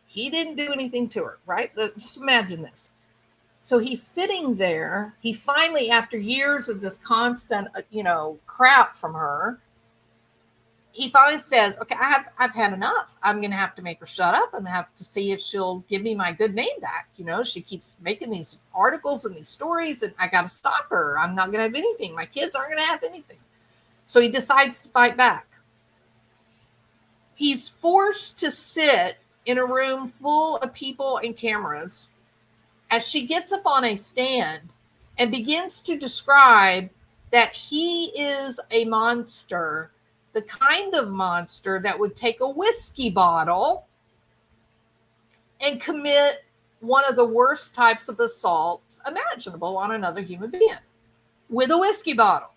S1: He didn't do anything to her, right? Just imagine this. So he's sitting there. He finally, after years of this constant, crap from her, he finally says, "Okay, I've had enough. I'm going to have to make her shut up. I'm going to have to see if she'll give me my good name back. She keeps making these articles and these stories, and I got to stop her. I'm not going to have anything. My kids aren't going to have anything." So he decides to fight back. He's forced to sit in a room full of people and cameras as she gets up on a stand and begins to describe that he is a monster, the kind of monster that would take a whiskey bottle and commit one of the worst types of assaults imaginable on another human being with a whiskey bottle.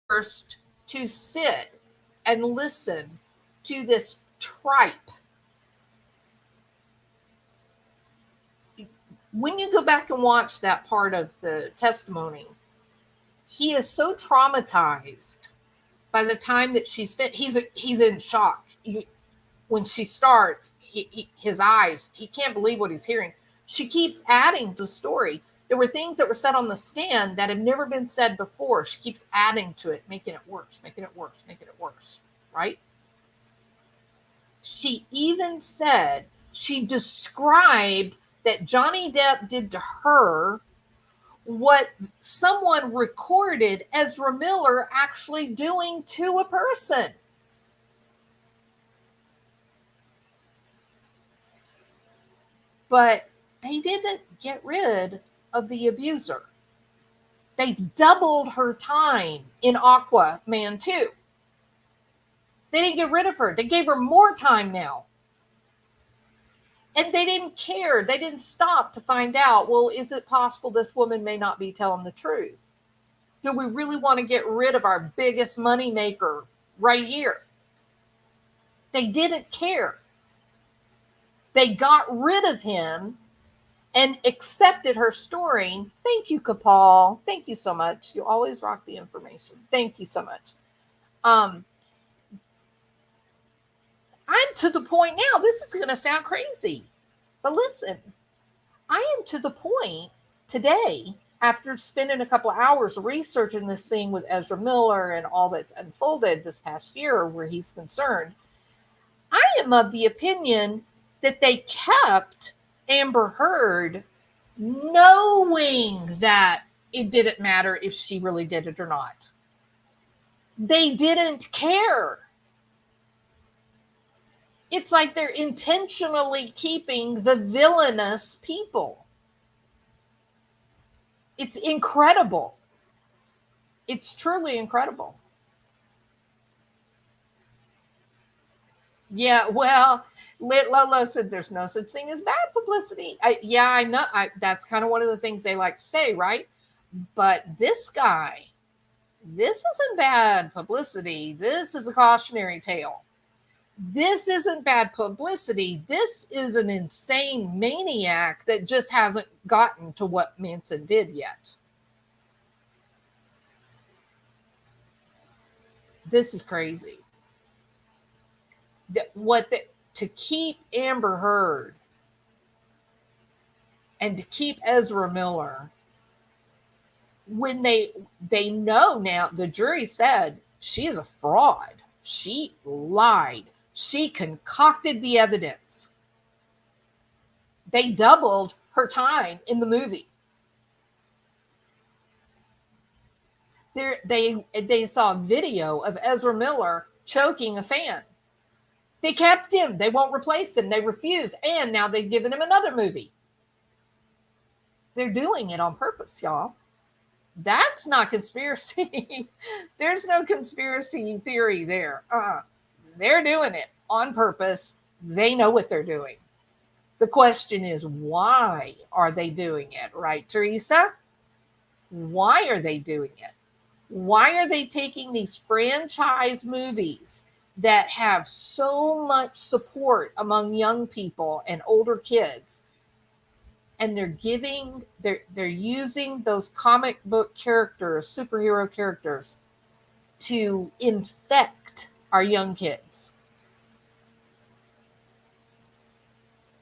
S1: First, to sit and listen to this tripe when you go back and watch that part of the testimony, he is so traumatized by the time that he's in shock. When she starts, his eyes, he can't believe what he's hearing. She keeps adding to the story. There were things that were said on the stand that have never been said before. She keeps adding to it, making it worse, making it worse, making it worse, right? She even said, she described that Johnny Depp did to her what someone recorded Ezra Miller actually doing to a person. But they didn't get rid of the abuser. They've doubled her time in Aquaman 2. They didn't get rid of her. They gave her more time now. And they didn't care. They didn't stop to find out, well, is it possible this woman may not be telling the truth? Do we really want to get rid of our biggest moneymaker right here? They didn't care. They got rid of him and accepted her story. Thank you, Kapal. Thank you so much. You always rock the information. Thank you so much. I'm to the point now, this is going to sound crazy, but listen, I am to the point today, after spending a couple of hours researching this thing with Ezra Miller and all that's unfolded this past year where he's concerned, I am of the opinion that they kept Amber Heard knowing that it didn't matter if she really did it or not. They didn't care. It's like they're intentionally keeping the villainous people. It's incredible. It's truly incredible. Yeah, well, Lit Lola said there's no such thing as bad publicity. I know. That's kind of one of the things they like to say, right? But this guy, this isn't bad publicity. This is a cautionary tale. This isn't bad publicity. This is an insane maniac that just hasn't gotten to what Manson did yet. This is crazy. To keep Amber Heard and to keep Ezra Miller, when they know now, the jury said she is a fraud. She lied. She concocted the evidence. They doubled her time in the movie. They saw a video of Ezra Miller choking a fan. They kept him. They won't replace him. They refuse. And now they've given him another movie. They're doing it on purpose, y'all. That's not conspiracy. There's no conspiracy theory there. They're doing it on purpose. They know what they're doing. The question is, why are they doing it? Right, Teresa? Why are they doing it? Why are they taking these franchise movies that have so much support among young people and older kids, and they're using those comic book characters, superhero characters, to infect our young kids?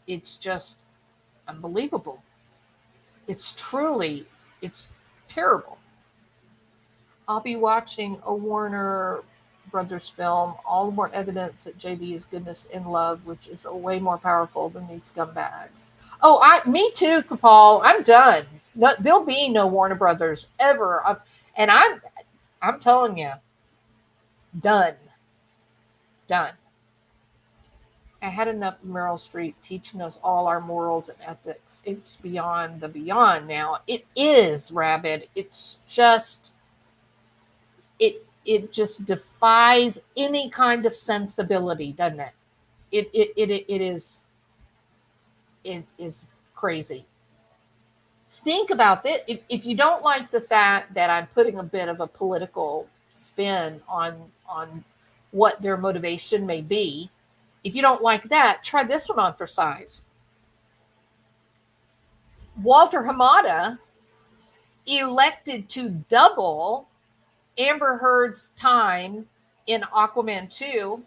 S1: It's just unbelievable. It's terrible. I'll be watching a Warner Brothers film, all the more evidence that JB is goodness in love, which is way more powerful than these scumbags. Oh, me too, Kapal. I'm done. No, there'll be no Warner Brothers ever. And I'm telling you, done. I had enough of Meryl Streep teaching us all our morals and ethics. It's beyond the beyond now. It is rabid. It's just, it just defies any kind of sensibility, doesn't it? It is crazy. Think about that. If you don't like the fact that I'm putting a bit of a political spin on what their motivation may be, if you don't like that, try this one on for size. Walter Hamada elected to double Amber Heard's time in Aquaman 2.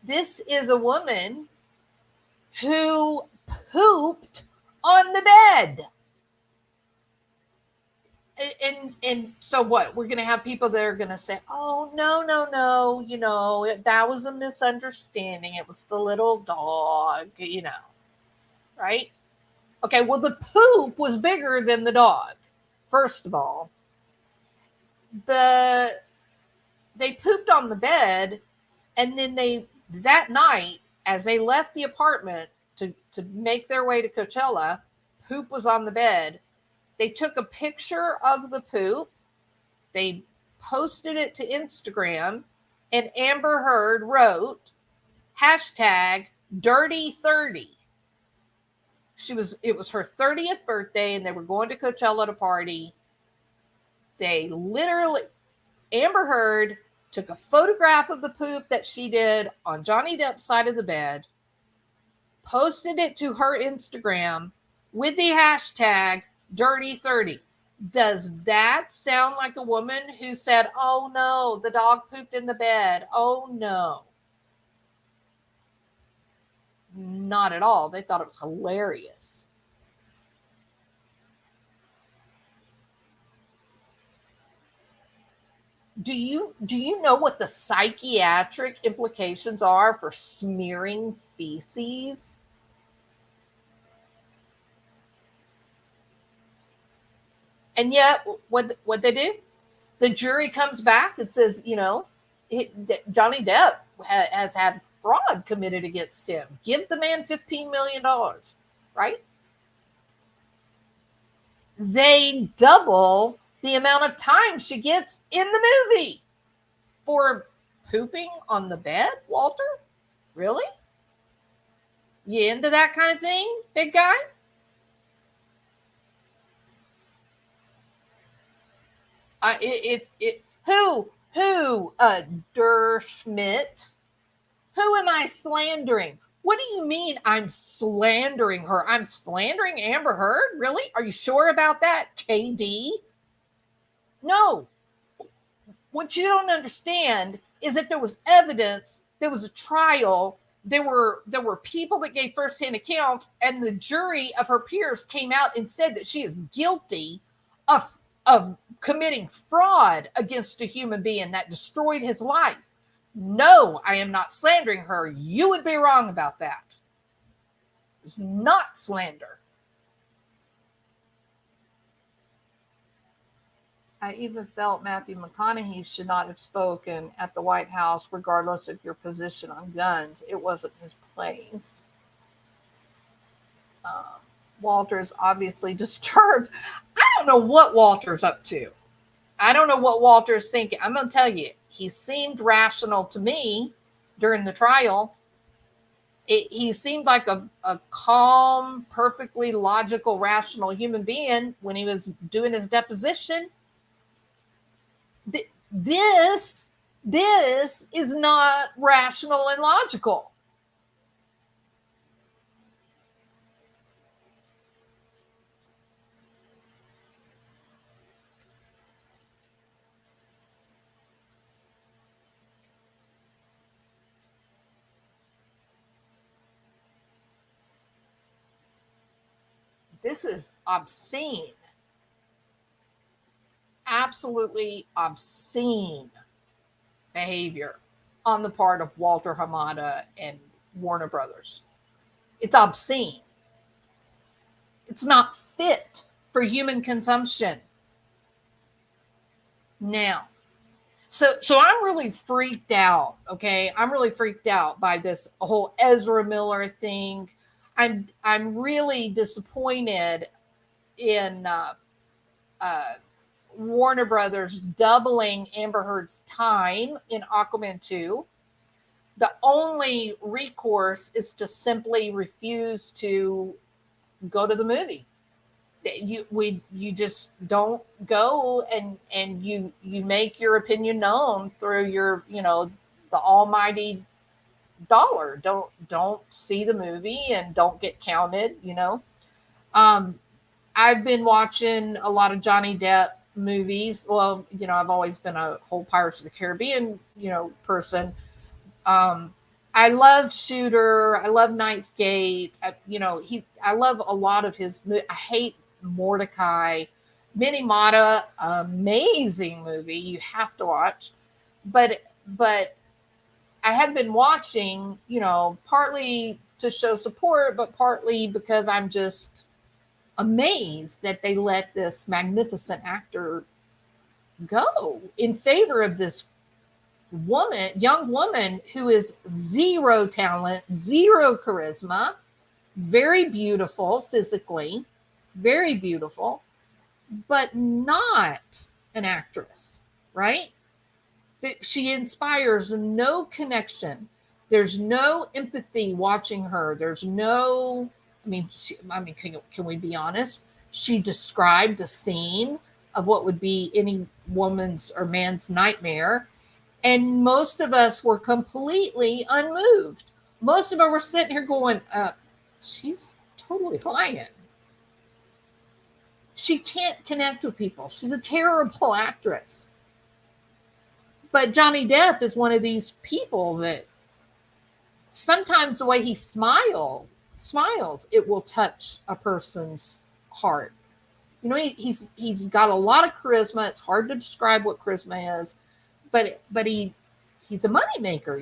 S1: This is a woman who pooped on the bed. And so what? We're going to have people that are going to say, oh, no, that was a misunderstanding. It was the little dog, right? Okay, well, the poop was bigger than the dog. First of all, they pooped on the bed, and then that night, as they left the apartment to make their way to Coachella, poop was on the bed. They took a picture of the poop. They posted it to Instagram, and Amber Heard wrote #dirty30. It was her 30th birthday, and they were going to Coachella to party. Amber Heard took a photograph of the poop that she did on Johnny Depp's side of the bed, posted it to her Instagram with the #dirty30. Does that sound like a woman who said, oh no, the dog pooped in the bed? Oh no. Not at all. They thought it was hilarious. Do you know what the psychiatric implications are for smearing feces? And yet, what they do? The jury comes back and says, Johnny Depp has had fraud committed against him. Give the man $15 million, right? They double the amount of time she gets in the movie for pooping on the bed, Walter? Really? You into that kind of thing, big guy? Who, Schmidt? Who am I slandering? What do you mean I'm slandering her? I'm slandering Amber Heard? Really? Are you sure about that, KD? No. What you don't understand is that there was evidence, there was a trial, there were people that gave firsthand accounts, and the jury of her peers came out and said that she is guilty of committing fraud against a human being that destroyed his life. No, I am not slandering her. You would be wrong about that. It's not slander. I even felt Matthew McConaughey should not have spoken at the White House, regardless of your position on guns. It wasn't his place. Walter's obviously disturbed. I don't know what Walter's up to. I don't know what Walter's thinking. I'm going to tell you, he seemed rational to me during the trial. He seemed like a calm, perfectly logical, rational human being when he was doing his deposition. This is not rational and logical. This is obscene. Absolutely obscene behavior on the part of Walter Hamada and Warner Brothers. It's obscene. It's not fit for human consumption. Now, so I'm really freaked out, okay? I'm really freaked out by this whole Ezra Miller thing. I'm really disappointed in Warner Brothers doubling Amber Heard's time in Aquaman 2. The only recourse is to simply refuse to go to the movie. You just don't go, and you make your opinion known through your, the almighty dollar. Don't see the movie and don't get counted, I've been watching a lot of Johnny Depp movies. Well, I've always been a whole Pirates of the Caribbean, person. I love Shooter. I love Ninth Gate. I love a lot of his. I hate Mordecai. Hamada, amazing movie. You have to watch. But I have been watching, partly to show support, but partly because I'm just amazed that they let this magnificent actor go in favor of this young woman who is zero talent, zero charisma, very beautiful physically, very beautiful, but not an actress, right? She inspires no connection. There's no empathy watching her. There's no, can we be honest? She described a scene of what would be any woman's or man's nightmare. And most of us were completely unmoved. Most of us were sitting here going, she's totally lying. She can't connect with people. She's a terrible actress. But Johnny Depp is one of these people that sometimes the way he smiles, it will touch a person's heart. He's got a lot of charisma. It's hard to describe what charisma is, but he's a moneymaker.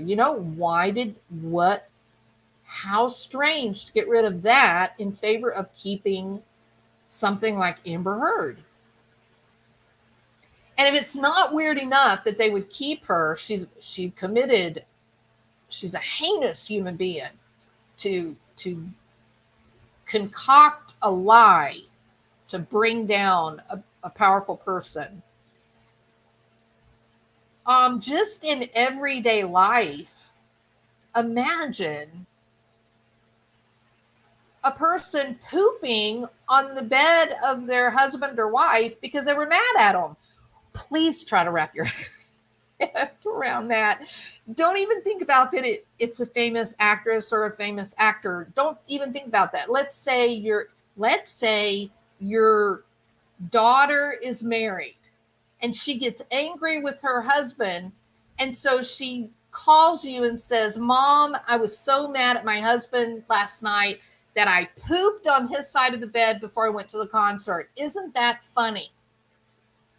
S1: How strange to get rid of that in favor of keeping something like Amber Heard. And if it's not weird enough that they would keep her, she's a heinous human being to concoct a lie to bring down a powerful person. Just in everyday life, imagine a person pooping on the bed of their husband or wife because they were mad at them. Please try to wrap your head around that. Don't even think about that it's a famous actress or a famous actor. Don't even think about that. Let's say your daughter is married and she gets angry with her husband, and so she calls you and says, "Mom, I was so mad at my husband last night that I pooped on his side of the bed before I went to the concert." Isn't that funny?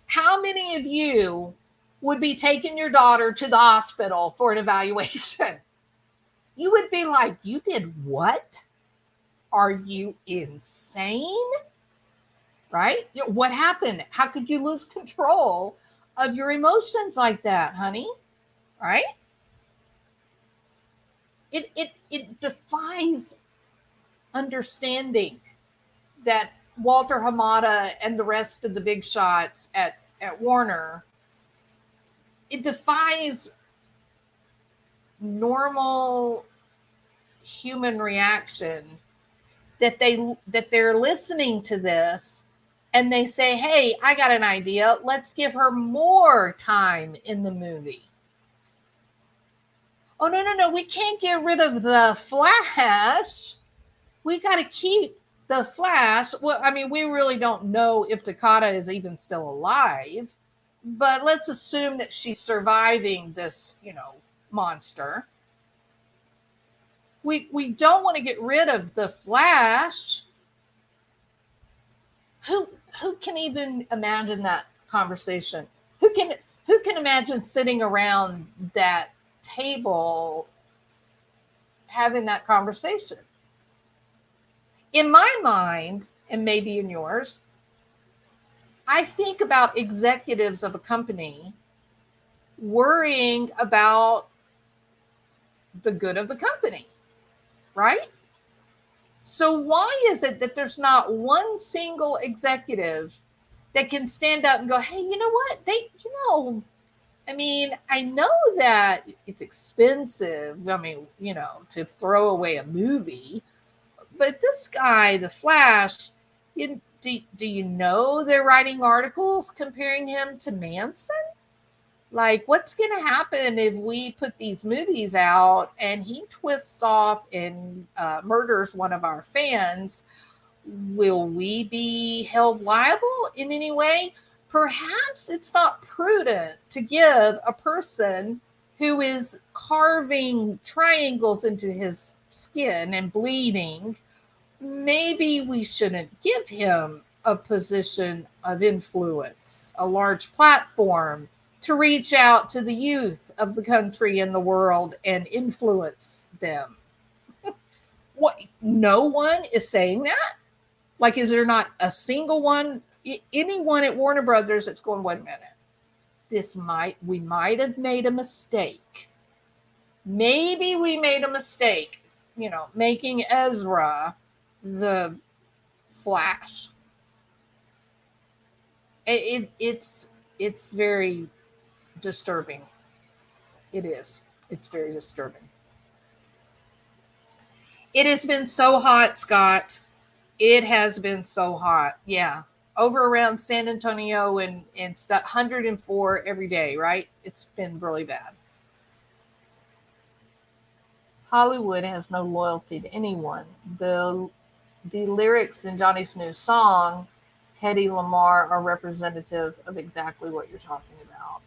S1: How many of you would be taking your daughter to the hospital for an evaluation? You would be like, "You did what? Are you insane?" Right? What happened? How could you lose control of your emotions like that, honey? Right? It defies understanding that Walter Hamada and the rest of the big shots at Warner, it defies normal human reaction that they're listening to this and they say, "Hey, I got an idea. Let's give her more time in the movie." Oh, no, we can't get rid of the Flash. We got to keep the Flash. Well, we really don't know if Tokata is even still alive, but let's assume that she's surviving this, monster. We don't want to get rid of the Flash. Who can even imagine that conversation? Who can imagine sitting around that table having that conversation? In my mind, and maybe in yours, I think about executives of a company worrying about the good of the company, right? So why is it that there's not one single executive that can stand up and go, "Hey, you know what? I know that it's expensive, to throw away a movie, but this guy, the Flash, do you know they're writing articles comparing him to Manson? Like, what's going to happen if we put these movies out and he twists off and murders one of our fans? Will we be held liable in any way? Perhaps it's not prudent to give a person who is carving triangles into his skin and bleeding, maybe we shouldn't give him a position of influence, a large platform to reach out to the youth of the country and the world and influence them. What? No one is saying that? Like, is there not a single one, anyone at Warner Brothers that's going, wait a minute, we might have made a mistake. Maybe we made a mistake, making Ezra the Flash. It's very disturbing. It is. It's very disturbing. It has been so hot, Scott. It has been so hot. Yeah. Over around San Antonio and stuff, 104 every day, right? It's been really bad. Hollywood has no loyalty to anyone. The lyrics in Johnny's new song, Hedy Lamarr, are representative of exactly what you're talking about.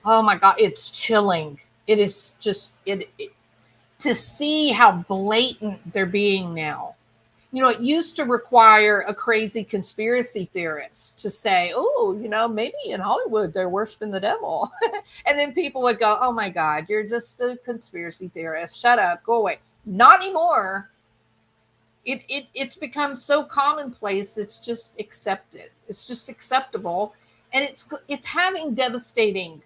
S1: Oh my God, it's chilling. It is just to see how blatant they're being now. It used to require a crazy conspiracy theorist to say, oh, maybe in Hollywood they're worshiping the devil. And then people would go, oh my God, you're just a conspiracy theorist. Shut up, go away. Not anymore. It's become so commonplace, it's just accepted. It's just acceptable. And it's having devastating.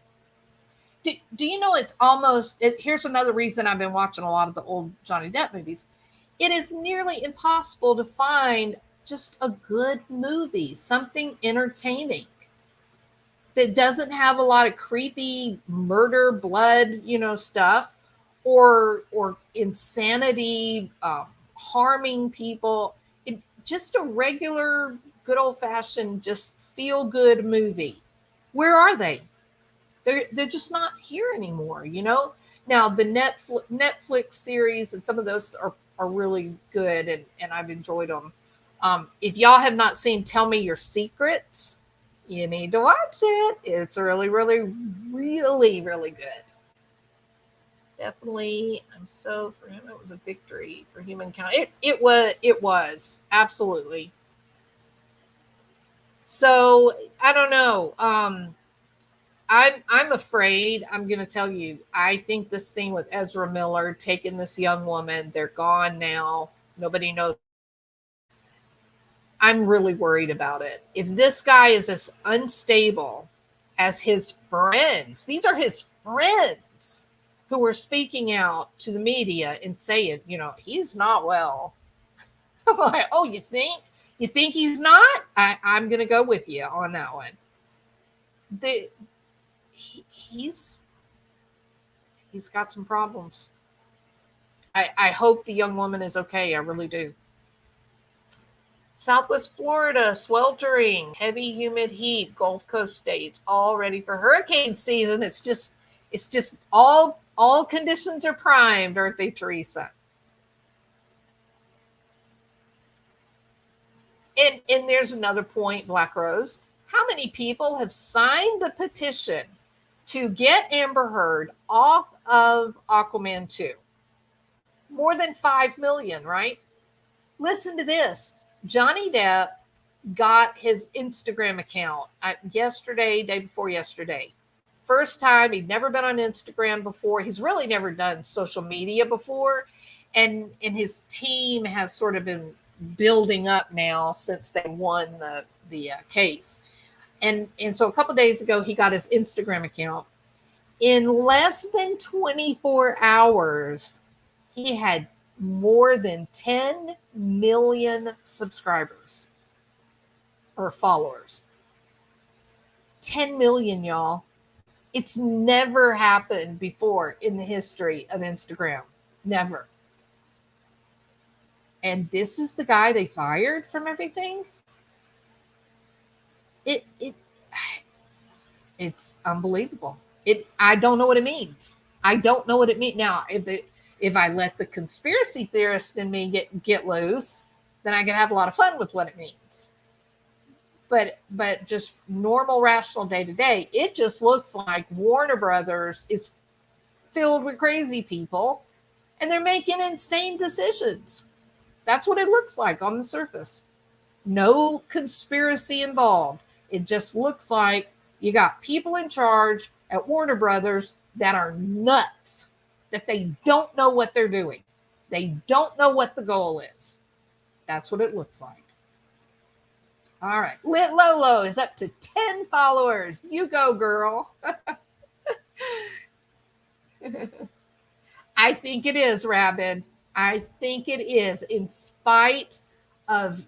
S1: Do you know it's almost, here's another reason I've been watching a lot of the old Johnny Depp movies. It is nearly impossible to find just a good movie, something entertaining that doesn't have a lot of creepy murder, blood, stuff, or insanity, harming people. Just a regular, good old fashioned, just feel good movie. Where are they? They're just not here anymore. Now the Netflix series and some of those are really good, and I've enjoyed them. If y'all have not seen Tell Me Your Secrets, you need to watch it. It's really, really, really, really good. Definitely, for him, it was a victory for humankind. It was absolutely. So I don't know. I'm afraid. I'm going to tell you. I think this thing with Ezra Miller taking this young woman, they're gone now. Nobody knows. I'm really worried about it. If this guy is as unstable as his friends, these are his friends who are speaking out to the media and saying, he's not well. I'm like, oh, you think? You think he's not? I'm going to go with you on that one. He's got some problems. I hope the young woman is okay. I really do. Southwest Florida, sweltering, heavy, humid heat, Gulf Coast states, all ready for hurricane season. It's just all conditions are primed, aren't they, Teresa? And there's another point, Black Rose. How many people have signed the petition to get Amber Heard off of Aquaman 2? More than 5 million, right? Listen to this. Johnny Depp got his Instagram account day before yesterday. First time. He'd never been on Instagram before. He's really never done social media before. And his team has sort of been building up now since they won the case. And so a couple of days ago, he got his Instagram account. In less than 24 hours, he had more than 10 million subscribers or followers. 10 million, y'all. It's never happened before in the history of Instagram. Never. And this is the guy they fired from everything? It's unbelievable. I don't know what it means. I don't know what it means. Now, if I let the conspiracy theorist in me get loose, then I can have a lot of fun with what it means. But just normal, rational day to day, it just looks like Warner Brothers is filled with crazy people and they're making insane decisions. That's what it looks like on the surface. No conspiracy involved. It just looks like you got people in charge at Warner Brothers that are nuts, that they don't know what they're doing. They don't know what the goal is. That's what it looks like. All right. Lit Lolo is up to 10 followers. You go, girl. I think it is, Rabid. I think it is. In spite of,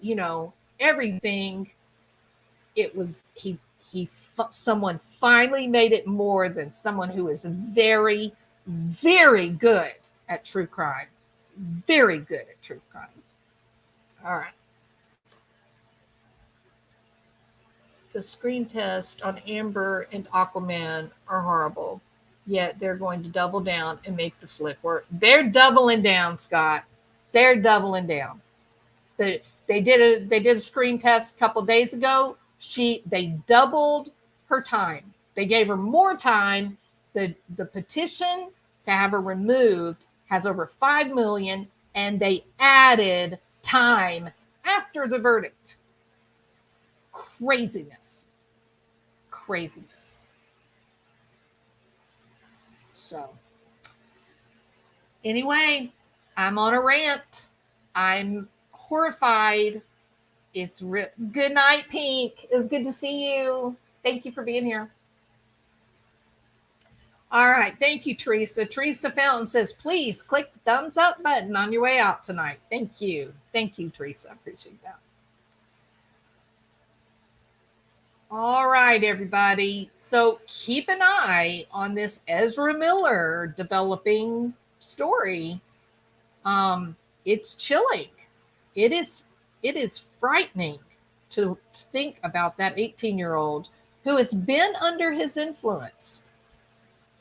S1: everything, it was someone finally made it more than someone who is very, very good at true crime. Very good at true crime. All right. The screen test on Amber and Aquaman are horrible, yet they're going to double down and make the flick work. They're doubling down, Scott. They're doubling down. They did a screen test a couple days ago. They doubled her time. They gave her more time. The petition to have her removed has over 5 million, and they added time after the verdict. Craziness. So, anyway, I'm on a rant. I'm horrified. Good night, Pink. It was good to see you. Thank you for being here. All right. Thank you, Teresa. Teresa Fountain says, please click the thumbs up button on your way out tonight. Thank you. Thank you, Teresa. I appreciate that. All right, everybody. So keep an eye on this Ezra Miller developing story. It's chilling. It is frightening to think about that 18-year-old who has been under his influence.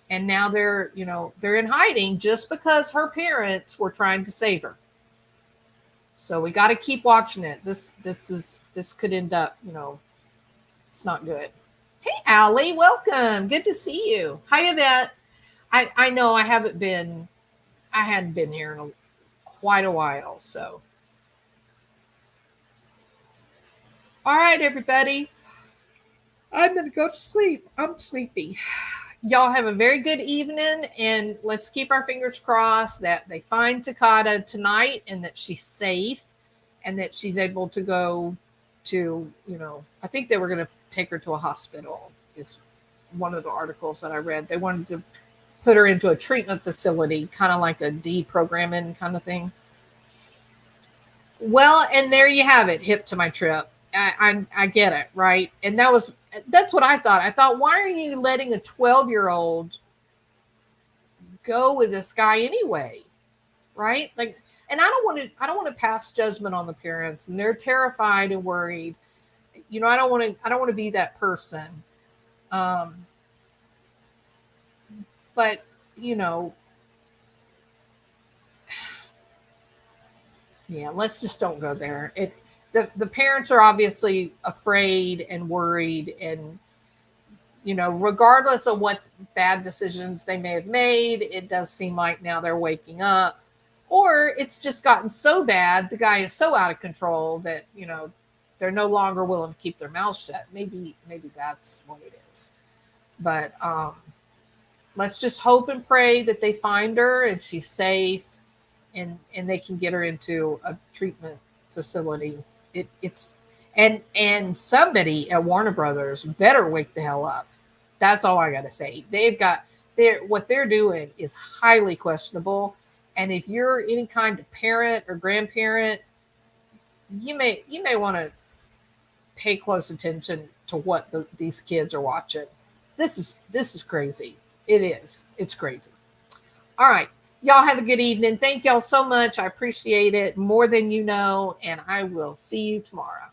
S1: And now they're in hiding just because her parents were trying to save her. So we got to keep watching it. This could end up, it's not good. Hey, Allie, welcome. Good to see you. Hi, Yvette. I know I hadn't been here in quite a while. So, all right, everybody. I'm going to go to sleep. I'm sleepy. Y'all have a very good evening, and let's keep our fingers crossed that they find Tokata tonight and that she's safe and that she's able to go to, I think they were going to take her to a hospital is one of the articles that I read. They wanted to put her into a treatment facility, kind of like a deprogramming kind of thing. Well, and there you have it. Hip to my trip. I get it, right? And that's what I thought. I thought, why are you letting a 12-year-old go with this guy anyway? Right? Like, and I don't want to pass judgment on the parents, and they're terrified and worried. I don't want to be that person. But, yeah, let's just don't go there. The parents are obviously afraid and worried, and regardless of what bad decisions they may have made, it does seem like now they're waking up, or it's just gotten so bad, the guy is so out of control that they're no longer willing to keep their mouths shut. Maybe that's what it is. But let's just hope and pray that they find her and she's safe, and they can get her into a treatment facility. And somebody at Warner Brothers better wake the hell up. That's all I got to say. What they're doing is highly questionable. And if you're any kind of parent or grandparent, you may want to pay close attention to what these kids are watching. This is crazy. It is. It's crazy. All right. Y'all have a good evening. Thank y'all so much. I appreciate it more than you know. And I will see you tomorrow.